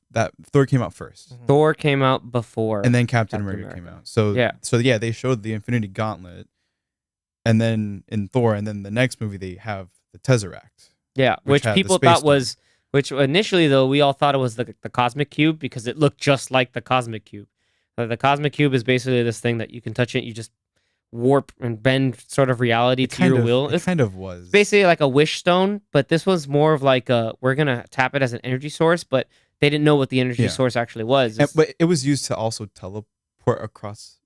first. Mhm. Thor came out before, and then Captain America came out. So yeah, they showed the Infinity Gauntlet, and then in Thor, and then the next movie they have the Tesseract. Yeah, which had people the space thought was, which initially though we all thought it was the Cosmic Cube because it looked just like the Cosmic Cube. The Cosmic Cube is basically this thing that you can touch it, you just warp and bend sort of reality to your will. It kind of was basically like a wish stone, but this was more of like we're gonna tap it as an energy source, but they didn't know what the energy source actually was. But it was used to also teleport across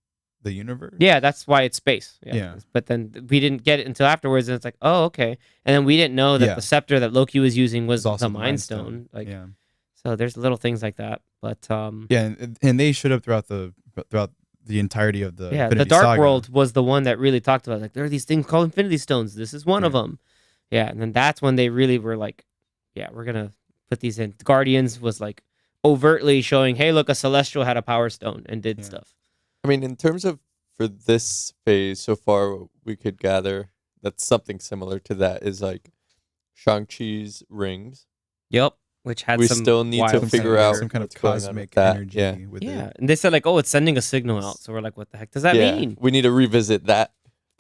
the universe. Yeah, that's why it's space. Yeah. But then we didn't get it until afterwards, and it's like, oh, okay. And then we didn't know that the scepter that Loki was using was also the Mind Stone. Like, yeah. So there's little things like that. But yeah, and they showed up throughout the entirety of the Infinity the Dark Saga. World was the one that really talked about, like, there are these things called Infinity Stones. This is one of them. Yeah, and then that's when they really were like, yeah, we're gonna put these in. Guardians was like overtly showing, hey, look, a Celestial had a Power Stone and did stuff. I mean, in terms of for this phase so far, what we could gather that's something similar to that is like Shang-Chi's rings. Yep, which had We some still need to wild figure stuff. out some kind of what's going on with cosmic that. energy Yeah. with Yeah, it. and they said like, oh, it's sending a signal out. So we're like, what the heck does that mean? We need to revisit that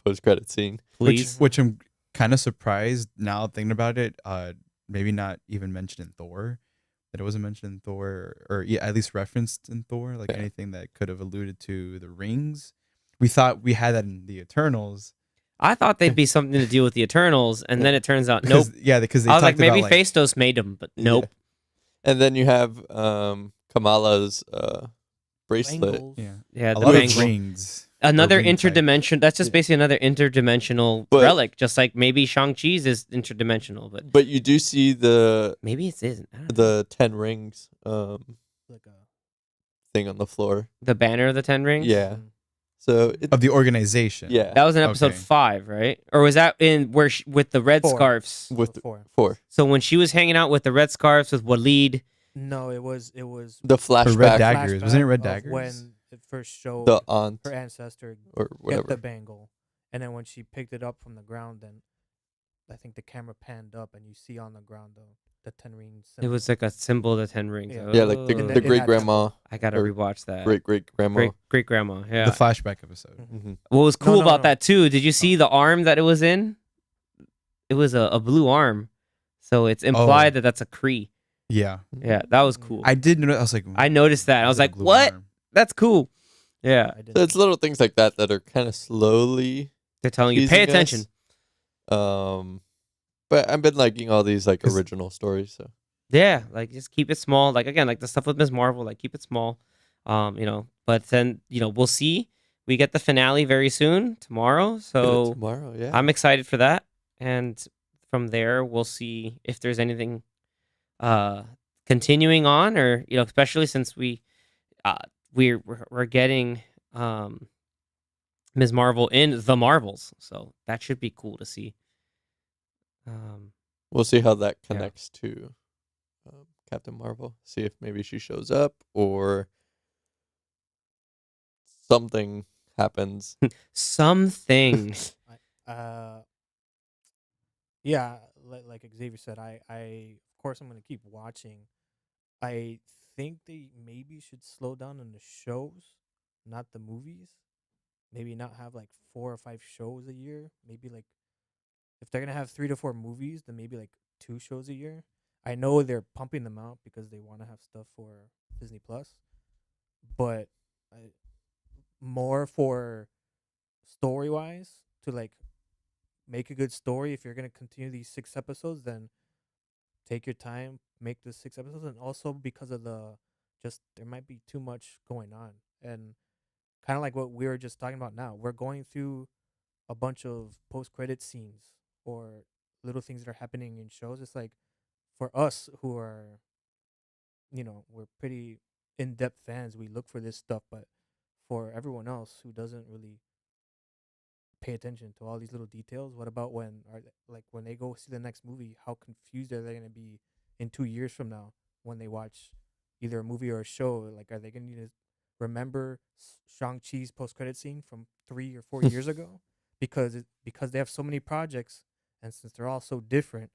post-credit scene. Please. Which I'm kind of surprised now thinking about it. Maybe not even mentioned in Thor. That it wasn't mentioned in Thor, or yeah, at least referenced in Thor. Like Yeah. anything that could have alluded to the rings. We thought we had that in the Eternals. I thought they'd be something to deal with the Eternals, and then it turns out nope. Because they I was like, talked about maybe like Phastos made them, but nope. Yeah. And then you have Kamala's bracelet. Bangles. yeah, Yeah, a the lot of bangle. rings. Another ring type. interdimension. That's just Yeah. basically another interdimensional But- relic. Just like maybe Shang-Chi's is interdimensional, but But you do see the maybe it isn't. I don't know. 10 rings Like a thing on the floor. The banner of the 10 rings. Yeah. So it, Of the organization. yeah, That was in episode Okay. 5, right? Or was that in where with the red 4. scarves? with four. 4. So when she was hanging out with the red scarves with Waleed, No, it was The Or flashback, red daggers. Wasn't it flashback red of daggers? when it first showed the aunt her ancestor or get the whatever. bangle, and then when she picked it up from the ground, then I think the camera panned up and you see on the ground the 10 rings. it was like a symbol of the 10 rings. Yeah. Yeah, like Oh. the And the it great had grandma, I gotta or rewatch that. great grandma. Great grandma. Yeah. The flashback episode. Mm-hmm. What was No, cool no, about no. that too? Did you see the arm that it was in? It was a blue arm, so it's implied that that's a Kree. Yeah, Yeah, that was cool. I did know. I was like, I noticed that. I was "Is it a like, blue what? arm?" That's cool. Yeah, I didn't. So it's little things like that that are kind of slowly. they're telling you pay teasing attention. us. But I've been liking all these like 'Cause- original stories. So Yeah, like just keep it small. Like again, like the stuff with Ms. Marvel, like keep it small. But then we'll see. We get the finale very soon tomorrow, so tomorrow, yeah. I'm excited for that. And from there, we'll see if there's anything continuing on, or especially since we're getting Ms. Marvel in the Marvels, so that should be cool to see. We'll see how that connects to Captain Marvel. See if maybe she shows up or something happens. Something. Yeah, like Xavier said, I of course I'm gonna keep watching. I think they maybe should slow down on the shows, not the movies. Maybe not have like 4 or 5 shows a year. Maybe like if they're gonna have 3 to 4 movies, then maybe like 2 shows a year. I know they're pumping them out because they want to have stuff for Disney Plus, but more for story wise to like make a good story. If you're gonna continue these 6 episodes, then take your time, make the 6 episodes, and also because of there might be too much going on, and kind of like what we were just talking about now. We're going through a bunch of post-credit scenes or little things that are happening in shows. It's like for us who are, we're pretty in-depth fans, we look for this stuff, but for everyone else who doesn't really pay attention to all these little details, what about when they go see the next movie, how confused are they going to be in 2 years from now when they watch either a movie or a show? Like, are they going to need to remember Shang-Chi's post-credit scene from 3 or 4 years ago? Because they have so many projects, and since they're all so different,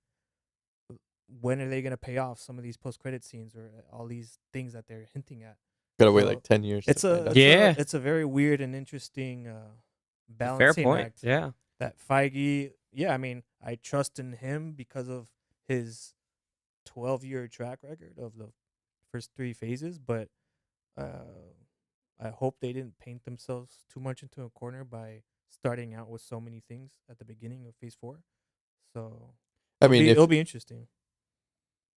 when are they going to pay off some of these post-credit scenes or all these things that they're hinting at? Gotta wait So, like 10 years. It's to find out. it's a very weird and interesting Fair balancing point. act. Yeah. That Feige, I mean, I trust in him because of his 12-year track record of the first 3 phases, but I hope they didn't paint themselves too much into a corner by starting out with so many things at the beginning of Phase 4. So I mean, it'll be interesting.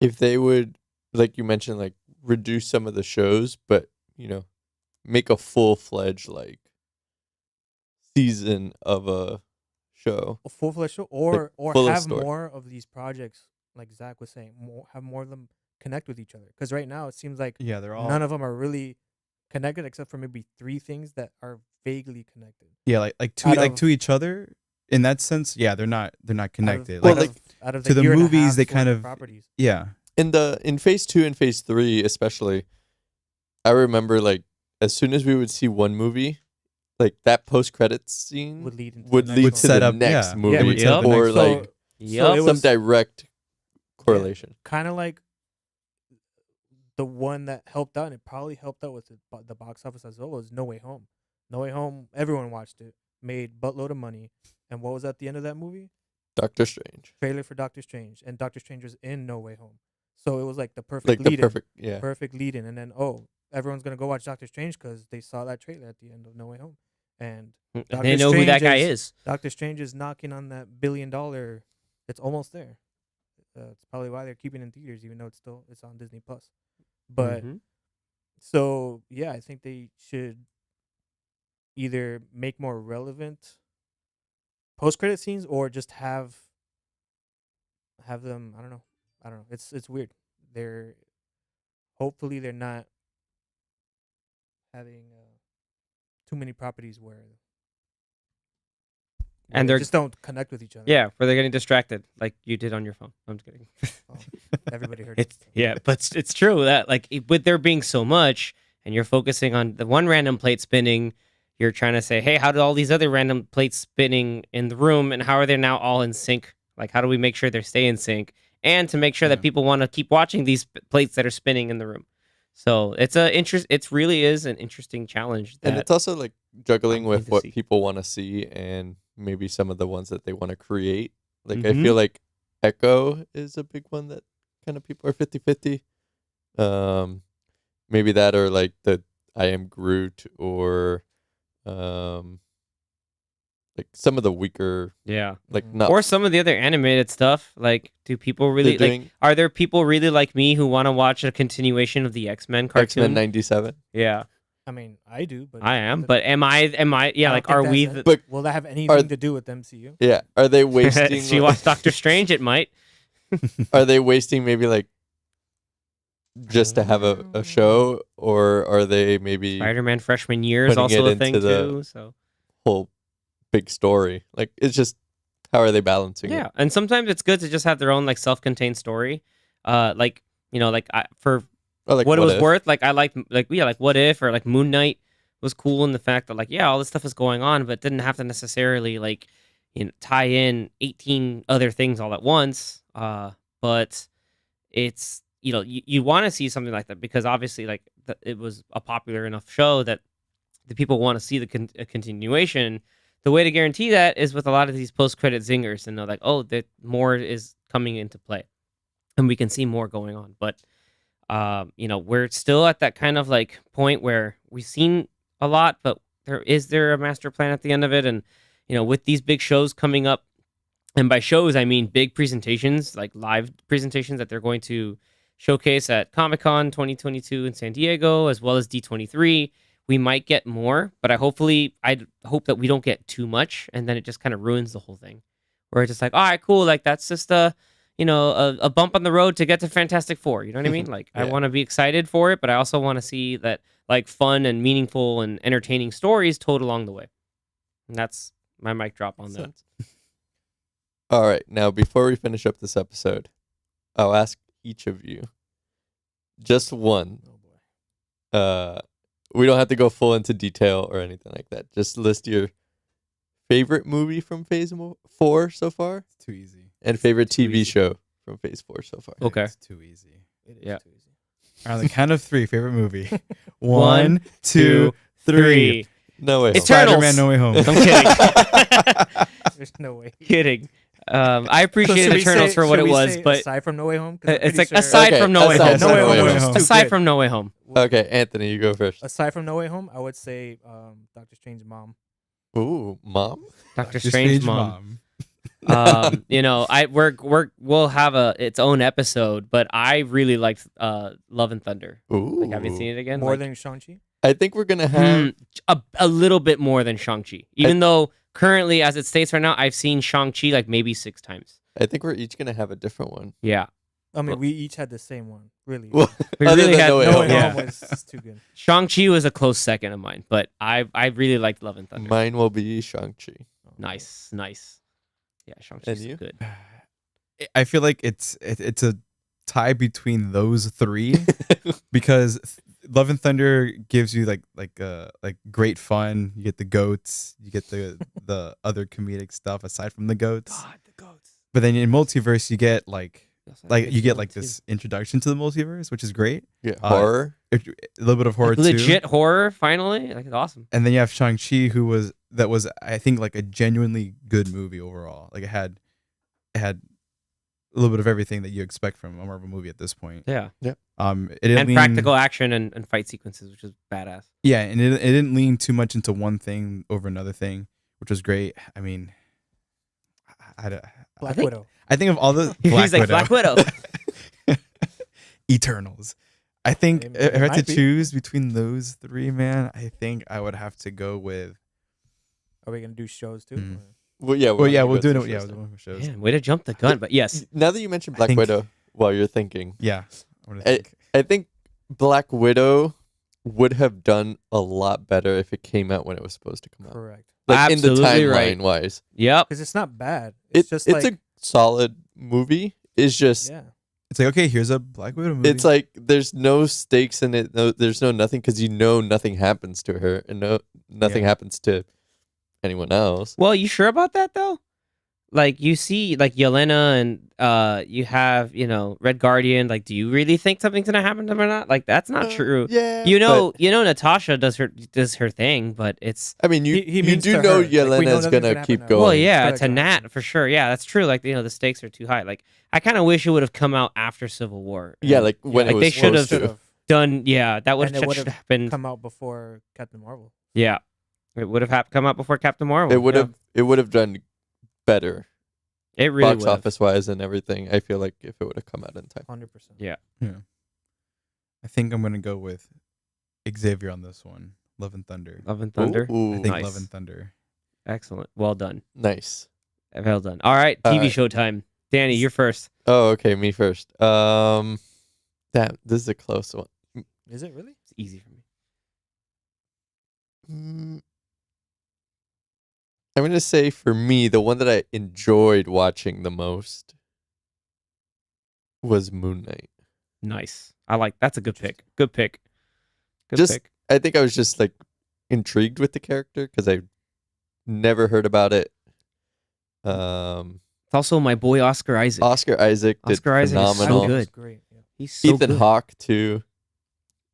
if they would, like you mentioned, like reduce some of the shows, but make a full-fledged like season of a show. A full-fledged show, or full of have story. more of these projects, like Zach was saying, have more of them connect with each other. Because right now it seems like Yeah, they're all none of them are really connected except for maybe 3 things that are vaguely connected. yeah, like out of- to each other. In that sense, yeah, they're not connected. Well, Like, out of to the year and a movies, half's they worth kind of- properties. yeah, In Phase 2 and Phase 3 especially, I remember like as soon as we would see one movie, like that post credits scene would lead into would the lead next to one. set the up- next yeah. movie, Yeah, it would set up the or next So- like Yep. it some was direct correlation. kind of like the one that helped out, and it probably helped out with the box office as well, was No Way Home. No Way Home, everyone watched it, made buttload of money, and what was at the end of that movie? Doctor Strange, Trailer for Doctor Strange, and Doctor Strange was in No Way Home, so it was like the perfect like the lead-in. perfect, yeah. Perfect lead-in, and then everyone's gonna go watch Doctor Strange because they saw that trailer at the end of No Way Home, and And Doctor they know who that Strange guy is- is. Doctor Strange is knocking on that $1 billion. It's almost there. It's probably why they're keeping it in theaters, even though it's on Disney Plus. But Mhm. so yeah, I think they should either make more relevant post-credit scenes or just have them. I don't know. It's weird. Hopefully they're not having too many properties where And they they're- just don't connect with each other. Yeah, where they're getting distracted, like you did on your phone. I'm just kidding. Everybody heard It's it. yeah, but it's true that like with there being so much, and you're focusing on the one random plate spinning, you're trying to say, hey, how do all these other random plates spinning in the room, and how are they now all in sync? Like, how do we make sure they stay in sync, and to make sure that Yeah. people want to keep watching these plates that are spinning in the room? So it's It really is an interesting challenge. And That it's also like juggling I'm with keen to what see. people want to see and maybe some of the ones that they want to create. Like I Mhm. feel like Echo is a big one that kind of people are 50-50. Maybe that, or like the I Am Groot, or like some of the weaker, yeah, like Mhm. not or some of the other animated stuff. Like, do people really they're like? doing Are there people really like me who want to watch a continuation of the X-Men cartoon? X-Men 97. Yeah, I mean, I do, but I am. that- But am I? Yeah, I don't like, think are that's we? it. But will that have anything to do with MCU? yeah, are they wasting? If you watch Doctor Strange, it might. Are they wasting maybe like just to have a show, or are they maybe Spider-Man freshman year is Putting also it a thing into the- too. So whole big story? Like it's just how are they balancing yeah, it? and sometimes it's good to just have their own like self-contained story. Like for Or like what it was if? worth, like I like What If, or like Moon Knight was cool in the fact that like all this stuff is going on, but it didn't have to necessarily like tie in 18 other things all at once. But it's you want to see something like that because obviously like it was a popular enough show that the people want to see the a continuation. The way to guarantee that is with a lot of these post-credit zingers, and they're like, oh, that more is coming into play, and we can see more going on. But we're still at that kind of like point where we've seen a lot, but is there a master plan at the end of it? And with these big shows coming up, and by shows I mean big presentations, like live presentations that they're going to showcase at Comic-Con 2022 in San Diego, as well as D23. We might get more, but I hope that we don't get too much, and then it just kind of ruins the whole thing. Where it's just like, all right, cool, like that's just a bump on the road to get to Fantastic Four. You know what I mean? Like I Yeah. want to be excited for it, but I also want to see that like fun and meaningful and entertaining stories told along the way. And that's my mic drop on Makes that. sense. All right, now before we finish up this episode, I'll ask each of you just one. Oh boy. We don't have to go full into detail or anything like that. Just list your favorite movie from Phase 4 so far, It's too easy. and favorite too TV easy. show from Phase 4 so far. Okay. It's too easy. It is Yeah. too easy. On the count of three, favorite movie. One, One, two, three. No way. It's home. Eternals. Spider-Man No Way Home. I'm kidding. There's no way. Kidding. I So appreciate should we Eternals say- for what should it we was, say but aside from No Way Home, 'Cause I'm it's pretty like sure- aside Okay, from No Way aside Home. from No Way Home's Home. too Aside good. from No Way Home. Okay, Anthony, you go first. Aside from No Way Home, I would say Doctor Strange's mom. Ooh, Mom? Doctor Just Strange Strange mom. Mom. We'll have its own episode, but I really liked Love and Thunder. Ooh. Like, have you seen it again? More Like, than Shang-Chi? I think we're going to have... a little bit more than Shang-Chi. Even though currently, as it states right now, I've seen Shang-Chi like maybe 6 times. I think we're each going to have a different one. Yeah. I mean, Well- we each had the same one, really. Well, We other really than had No Way No Home. Way yeah. Home was too good. Shang-Chi was a close second of mine, but I really liked Love and Thunder. Mine will be Shang-Chi. Nice. Yeah, And Shang-Chi's you? good. I feel like it's a tie between those three because Love and Thunder gives you like great fun. You get the goats, you get the other comedic stuff aside from the goats. God, the goats. But then in Multiverse, you get you get Villain, this introduction to the multiverse, which is great. Yeah, Uh, horror. A little bit of horror Like, too. legit horror. Finally, like it's awesome. And then you have Shang-Chi, that was I think like a genuinely good movie overall. Like it had a little bit of everything that you expect from a Marvel movie at this point. Yeah, It didn't and lean, practical action and fight sequences, which is badass. Yeah, and it didn't lean too much into one thing over another thing, which was great. I mean, Black think- Widow. I think of all the He's like Black Widow. Eternals. I think It if I had to might be. choose between those three, man, I think I would have to go with. Are we gonna do shows too? Mm. or- Well, yeah. Well, yeah, we'll go do through it. Yeah, shows we'll now. do it for shows. Man, way to jump the gun, but yes. Now that you mentioned Black think- Widow, while you're thinking, Yeah, I'm gonna I- think. I think Black Widow would have done a lot better if it came out when it was supposed to come out. Correct. Like in the Absolutely timeline right. wise, Yep. Because it's not bad. It's just it's like a solid movie. It's just yeah. It's like, okay, here's a Black Widow movie. it's like there's no stakes in it. No, there's no nothing because nothing happens to her and nothing Yeah. happens to anyone else. Well, you sure about that though? Like you see, like Yelena and you have Red Guardian. Like, do you really think something's gonna happen to them or not? Like, that's not true. Yeah, You know, but, Natasha does her thing, but it's I mean, He you means do to know her. Like, we know Yelena's nothing's gonna gonna keep happen to her. going. well, yeah, Scarlett it's a Johansson. Nat for sure. Yeah, that's true. Like the stakes are too high. Like I kind of wish it would have come out after Civil War. Yeah, And like when like it was they should have supposed to. done. Yeah, that would And it would have have happened. come out before Captain Marvel. Yeah, it would have come out before Captain Marvel. It would Yeah. have. It would have done better It really box would have. office wise and everything. I feel like if it would have come out in time. 100%. Yeah. I think I'm gonna go with Xavier on this one. Love and Thunder. Love and Thunder. Ooh, I think Nice. Love and Thunder. Excellent. Well done. nice. Well done. All right, TV Alright. show time. Danny, you're first. Oh, okay. Me first. Damn, this is a close one. Is it really? It's easy for me. I'm gonna say for me, the one that I enjoyed watching the most was Moon Knight. Nice. I like. That's a good pick. Good pick. Good Just- pick. I think I was just like intrigued with the character because I never heard about it. It's also my boy Oscar Isaac. Oscar Isaac did Oscar Isaac is so phenomenal. good. It's great. Yeah. He's so Ethan good. Hawke too,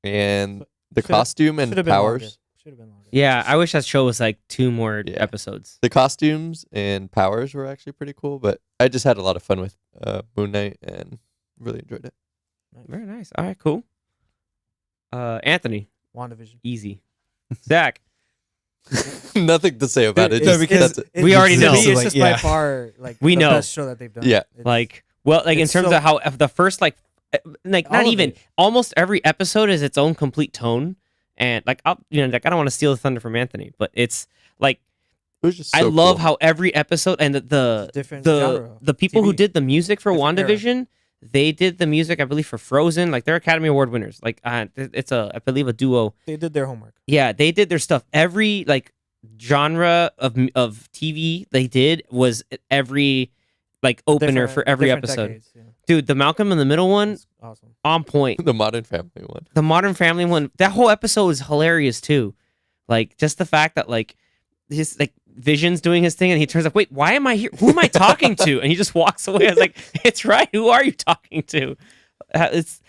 and the Should've- costume and Should've been longer. powers. Should've been longer. Yeah, I wish that show was like 2 more Yeah. episodes. The costumes and powers were actually pretty cool, but I just had a lot of fun with Moon Knight and really enjoyed it. Nice. Very nice. All right, cool. Anthony, WandaVision. easy. Zach, Nothing to say about it. It's- Just, because that's it. We already to know. me, it's Like, just yeah. by far like We the know. best show that they've done. Yeah. It's- like in it's terms so- of how the first like not All of even it. almost every episode is its own complete tone, and like I don't want to steal the thunder from Anthony, but it's like It was just I so love cool. how every episode and the different the genre. the people who TV. did the music for Different era. WandaVision, they did the music I believe for Frozen. Like they're Academy Award winners. Like it's I believe a duo. They did their homework. Yeah, they did their stuff. Every like genre of TV they did was every like opener Different- for every different episode. decades, yeah. Dude, the Malcolm in the Middle one It's awesome. on point. the Modern Family one. The Modern Family one, that whole episode is hilarious too. Like just the fact that like his like Vision's doing his thing and he turns up, wait, why am I here? Who am I talking to? And he just walks away. I was like, it's right. Who are you talking to? It was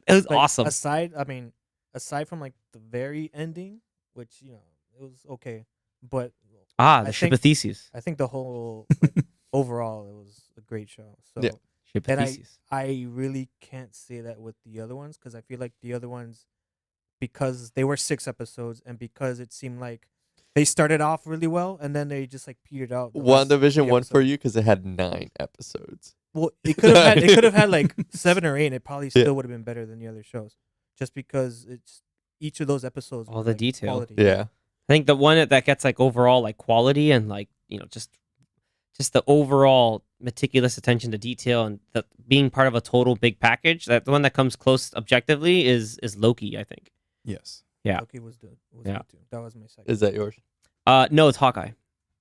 Like, awesome. Aside from like the very ending, which it was okay, but The I Ship think- of Theseus. I think the whole like, overall it was a great show. So Yeah. Ship of and Theseus. I really can't say that with the other ones because I feel like the other ones, because they were 6 episodes and because it seemed like they started off really well and then they just like petered out. the last WandaVision few won for episodes. you because it had 9 episodes. Well, it could have had like 7 or 8. And it probably still would have been better than the other shows, just because it's each of those episodes. All were, the like, detail. quality. Yeah. I think the one that gets like overall like quality and like just the overall meticulous attention to detail and the being part of a total big package. That the one that comes close objectively is Loki. I think. Yes. Yeah. Loki was good. Yeah. Good too. That was my second. Is that yours? No, it's Hawkeye.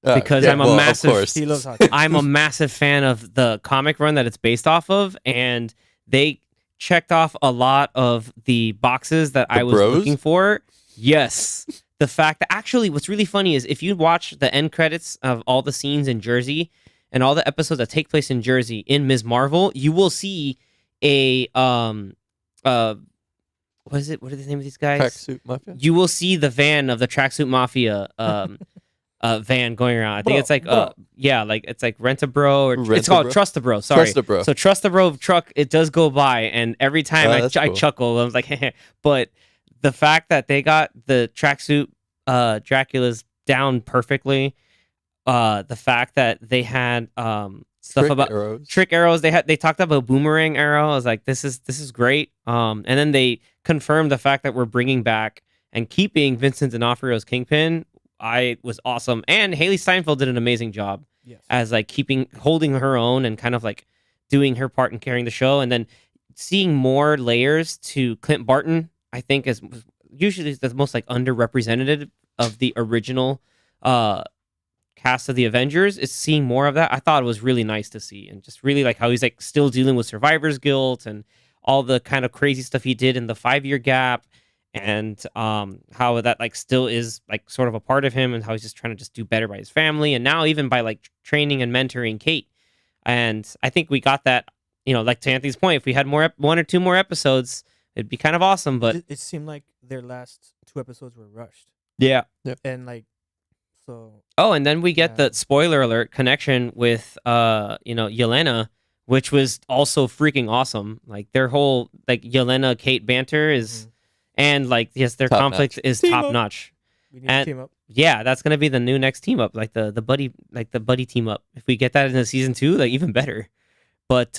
Because I'm a well, massive- Of course. He loves hockey. I'm a massive fan of the comic run that it's based off of, and they checked off a lot of the boxes that I was bros? looking for. Yes. The fact that actually what's really funny is if you watch the end credits of all the scenes in Jersey and all the episodes that take place in Jersey in Ms. Marvel, you will see a what is it? What are the name of these guys? Tracksuit Mafia. You will see the van of the Tracksuit Mafia van going around. I think it's like like it's like Rent a Bro or Rent it's a called Bro? Trust a Bro. Sorry. Trust a Bro. So Trust a Bro truck, it does go by, and every time Oh, that's I cool. chuckle. I was like, but the fact that they got the tracksuit Dracula's down perfectly, the fact that they had stuff Trick about arrows. trick arrows. They talked about boomerang arrow. I was like, this is great. And then they confirmed the fact that we're bringing back and keeping Vincent D'Onofrio's Kingpin. I was awesome, and Haley Steinfeld did an amazing job Yes. as like holding her own and kind of like doing her part and carrying the show, and then seeing more layers to Clint Barton. I think is usually the most like underrepresented of the original cast of the Avengers. Is seeing more of that. I thought it was really nice to see, and just really like how he's like still dealing with survivor's guilt and all the kind of crazy stuff he did in the 5-year gap, and how that like still is like sort of a part of him, and how he's just trying to just do better by his family, and now even by like training and mentoring Kate. And I think we got that, like to Anthony's point, if we had one or two more episodes, it'd be kind of awesome. But It seemed like their last 2 episodes were rushed, yeah. and like, so Oh, and then we get Yeah. the spoiler alert connection with Yelena, which was also freaking awesome. Like their whole like Yelena Kate banter is, and like yes, their Top conflict notch. is Team top up. notch. we need And- to team up. Yeah, that's gonna be the new next team up, like the buddy team up. If we get that in the season 2, like even better. But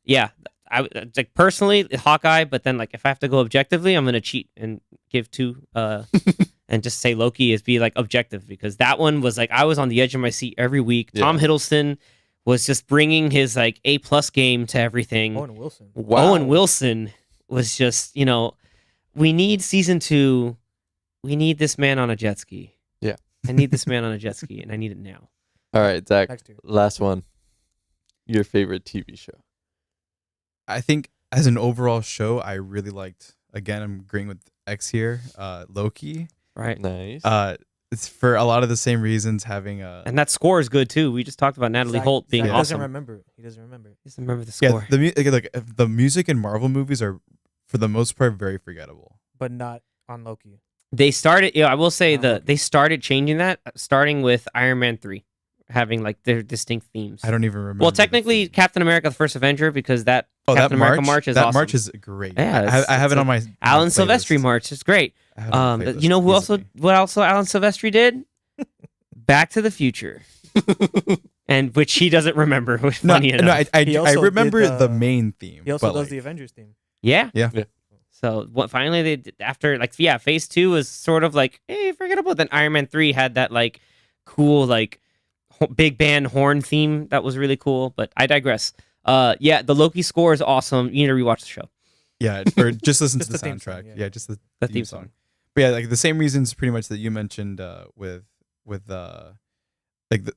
yeah, I like personally Hawkeye, but then like if I have to go objectively, I'm gonna cheat and give 2 and just say Loki is be like objective, because that one was like I was on the edge of my seat every week. Yeah. Tom Hiddleston was just bringing his like A+ game to everything. Owen Wilson. Wow. Owen Wilson was just, we need season 2. We need this man on a jet ski. Yeah. I need this man on a jet ski, and I need it now. All right, Zach. Next year. Last one. Your favorite TV show. I think as an overall show, I really liked. Again, I'm agreeing with X here. Loki. Right. Nice. It's for a lot of the same reasons. Having a And that score is good too. We just talked about Natalie Holt being Zach awesome. doesn't remember it. He doesn't remember it. Just remember the yeah, score. the music in Marvel movies are for the most part very forgettable. But not on Loki. They started, I will say Oh, okay. they started changing that, starting with Iron Man 3, having like their distinct themes. I don't even remember. Well, the technically, theme. Captain America: The First Avenger, because that Oh, Captain that America March is that awesome. march is great. Yeah, I have it's it a on my Alan my Silvestri playlist. March. It's great. I have it on my playlist You know who also easily. what also Alan Silvestri did? Back to the Future, and which he doesn't remember. Which No, funny enough. no, I He I also remember did, the main theme. He also but does like, the Avengers theme. Yeah. Yeah. Yeah. So finally they did, after like phase 2 was sort of like forgettable. Then Iron Man 3 had that like cool like big band horn theme that was really cool. But I digress. Yeah, the Loki score is awesome. You need to rewatch the show. Yeah, or just listen to Just the the theme song, soundtrack. yeah. Yeah, just the The theme theme song. song. But yeah, like the same reasons pretty much that you mentioned with like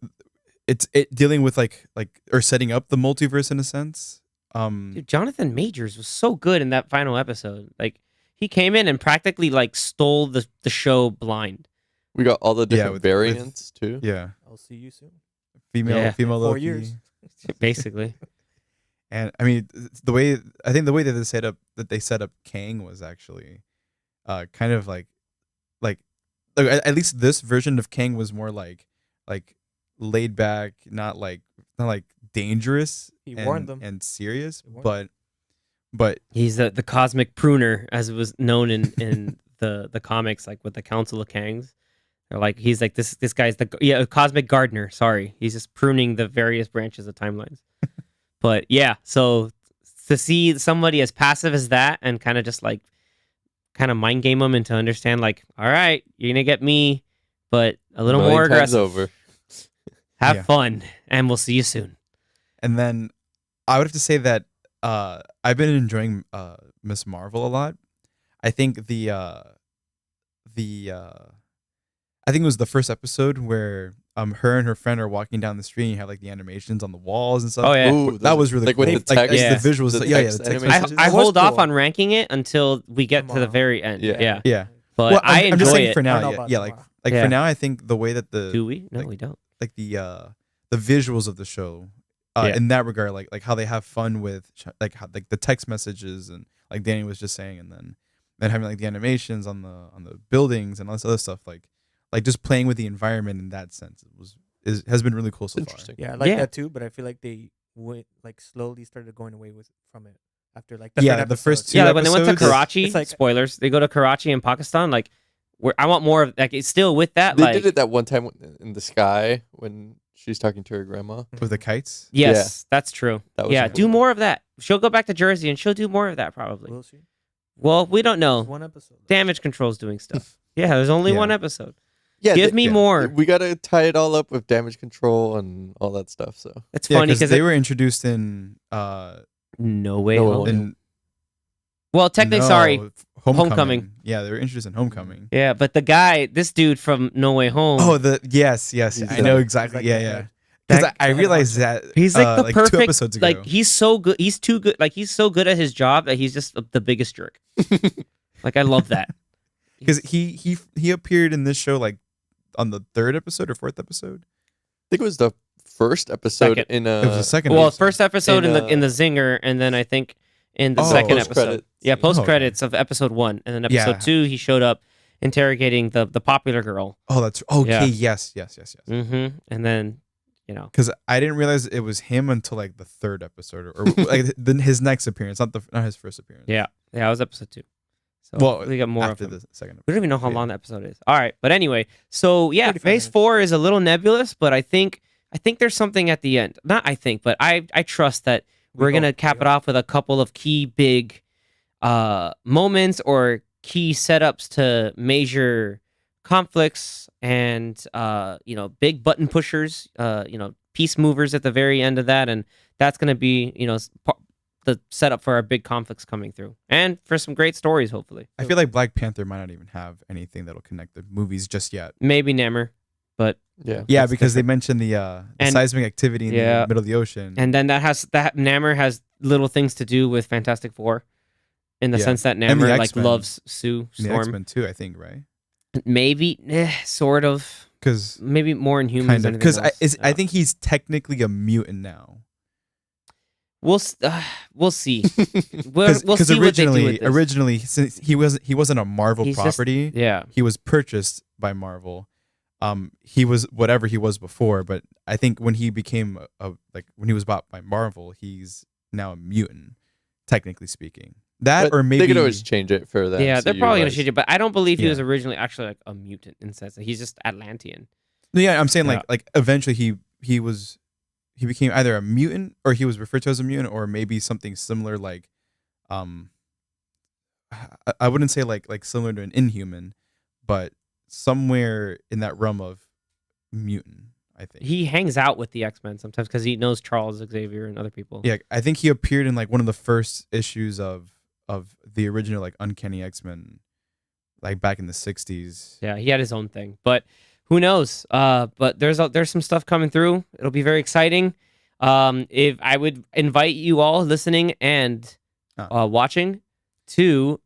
it's dealing with like or setting up the multiverse in a sense. Dude, Jonathan Majors was so good in that final episode. Like he came in and practically like stole the show blind. We got all the different with- variants too. Yeah, I'll see you soon. Yeah. female 4 Loki. years. Basically. And I mean the way that they set up Kang was actually kind of like at least this version of Kang was more like laid back, not like dangerous He and, warned them. and serious, He warned but He's the cosmic pruner, as it was known in the comics, like with the Council of Kangs. They're like he's like this guy's the cosmic gardener. Sorry, he's just pruning the various branches of timelines. But yeah, so to see somebody as passive as that and kind of just like kind of mind game them and to understand like, all right, you're gonna get me, but a little Million more times aggressive. over. Have Yeah. fun, and we'll see you soon. and then I would have to say that I've been enjoying Miss Marvel a lot. I think I think it was the first episode where her and her friend are walking down the street. And you have like the animations on the walls and stuff. Oh yeah. Ooh, That those- was really like cool. with the Like text. Yeah. the visuals. The Yeah, text the text animations. messages. I It was hold off cool. on ranking it until we get to the Tomorrow. very end. Yeah. Yeah. Yeah. But Well, I I'm just enjoy saying it. for I now. don't know Yeah, about yeah, like tomorrow. Yeah. for now, I think the way that the Do we? No, like- we don't. like the visuals of the show Yeah. in that regard, like how they have fun with like how, like the text messages and like Danny was just saying, and then having like the animations on the buildings and all this other stuff, like just playing with the environment in that sense has been really cool so Interesting. Yeah, I like Yeah. that too, but I feel like they went like slowly started going away from it after like Yeah, third the first episode. two Yeah, like when they went to episodes, Karachi, it's like- spoilers, they go to Karachi in Pakistan. Like, I want more of like it's still with that. They like, did it that one time in the sky when she's talking to her grandma. with the kites. yes, that's true. That was Yeah, cool. do more of that. She'll go back to Jersey and she'll do more of that probably. We'll see. Well, we don't It's know. one episode. Damage Control's doing stuff. Yeah, there's only Yeah. one episode. Yeah, Give me yeah. more. We gotta tie it all up with damage control and all that stuff. So It's Yeah, funny because because they were introduced in no way. No Home. Way. in Well, technically, no, sorry. Homecoming. Homecoming. Yeah, they were introduced in Homecoming. Yeah, but the guy, this dude from No Way Home. Oh, yes, He's I the- know he's exactly. like Yeah, the yeah. head. Because That I realized that he's like the 2 perfect. episodes ago. Like he's so good. He's too good. Like he's so good at his job that he's just the biggest jerk. Like I love that. Because he appeared in this show like on the 3rd episode or 4th episode. I think it was the first episode Second. in It was the second. Well, episode. first episode In, in the zinger, and then I think in the Oh, second episode. post-credits. Yeah, Oh, post okay. credits of episode 1, and then episode Yeah. 2 he showed up interrogating the popular girl. Oh, that's okay. Yeah. Yes. Mm-hmm. And then Because I didn't realize it was him until like the 3rd episode or like then his next appearance, not his first appearance. yeah, it was episode 2. So Well, we got more after of him. the second. We don't even know how yeah. long the episode is. All right, but anyway, so yeah, 35 Phase minutes. 4 is a little nebulous, but I think there's something at the end. Not I think, but I trust that we're hope, gonna we cap it hope. off with a couple of key big moments or key setups to major conflicts and big button pushers, peace movers at the very end of that, and that's gonna be the setup for our big conflicts coming through, and for some great stories, hopefully. I feel like Black Panther might not even have anything that'll connect the movies just yet. Maybe Namor, but Yeah. Yeah, That's because different. they mentioned the And- seismic activity in Yeah. the middle of the ocean. and then that Namor has little things to do with Fantastic Four, in the Yeah. sense that And the Namor like X-Men. loves Sue And the Storm. X-Men too, I think, right? Maybe, sort of, Because maybe more in humans. kind of than because anything else. I think he's technically a mutant now. we'll see. We'll see Because what they do with this. originally since he wasn't a Marvel He's just- property, Yeah, he was purchased by Marvel. He was whatever he was before, but I think when he became when he was bought by Marvel, he's now a mutant, technically speaking. That But or maybe they could always change it for that. yeah, they're probably gonna change it, but I don't believe he Yeah. was originally actually like a mutant in the sense that he's just Atlantean. No, yeah, I'm saying Yeah. like eventually he became either a mutant or he was referred to as a mutant or maybe something similar like I wouldn't say like similar to an Inhuman, but somewhere in that realm of mutant, I think. He hangs out with the X-Men sometimes because he knows Charles Xavier and other people. Yeah, I think he appeared in like one of the first issues of the original like Uncanny X-Men, like back in the 60s. Yeah, he had his own thing, but who knows? But there's some stuff coming through. It'll be very exciting. If I would invite you all listening and watching to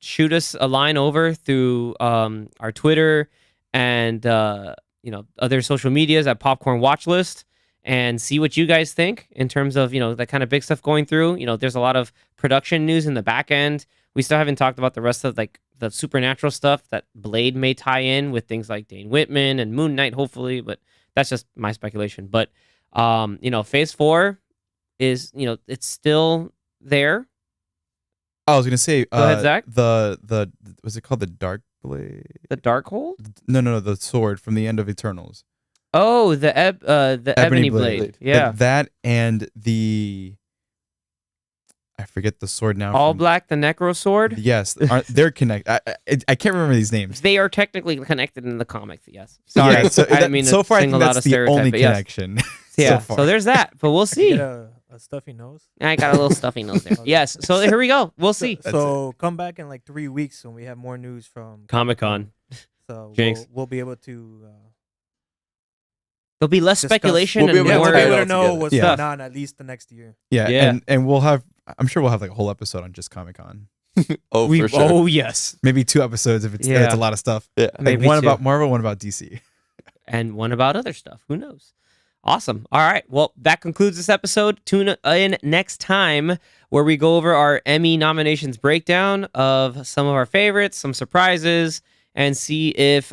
shoot us a line over through our Twitter and other social medias at Popcorn Watchlist and see what you guys think in terms of that kind of big stuff going through. There's a lot of production news in the back end. We still haven't talked about the rest of like the supernatural stuff that Blade may tie in with things like Dane Whitman and Moon Knight, hopefully, but that's just my speculation. But Phase 4 is it's still there. I was gonna say, Go ahead, Zach. The was it called the Dark Blade? The Darkhold? No, the sword from the end of Eternals. Oh, the Ebony Blade. Yeah. That and I forget the sword now. All from- Black, the Necro Sword. Yes, they're connected. I can't remember these names. They are technically connected in the comics. Yes. Sorry, Yeah, so I didn't mean so to far I single think out that's a the stereotype. only but yes. connection. Yeah. so far. So there's that, but we'll You see. get a stuffy nose. I got a little stuffy nose there. Yes. So here we go. We'll see. That's So come back in like 3 weeks when we have more news from Comic-Con. So Jinx. we'll be able to There'll be less Discuss. speculation We'll be and able Yeah, to we'll more. be tie it able to all know together. what's Yeah. going on at least the next year. Yeah, Yeah. and we'll have. I'm sure we'll have like a whole episode on just Comic Con. Oh, We- for sure. Oh yes, Maybe 2 episodes if it's Yeah. a lot of stuff. Yeah. Like Maybe one 2. about Marvel, one about DC. and one about other stuff. Who knows? Awesome. All right. Well, that concludes this episode. Tune in next time where we go over our Emmy nominations breakdown of some of our favorites, some surprises, and see if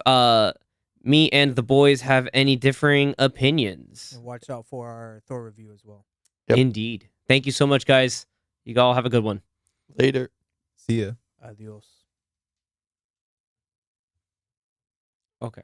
me and the boys have any differing opinions. And watch out for our Thor review as well. Yep. Indeed. Thank you so much, guys. You all have a good one. Later. See ya. Adios. Okay.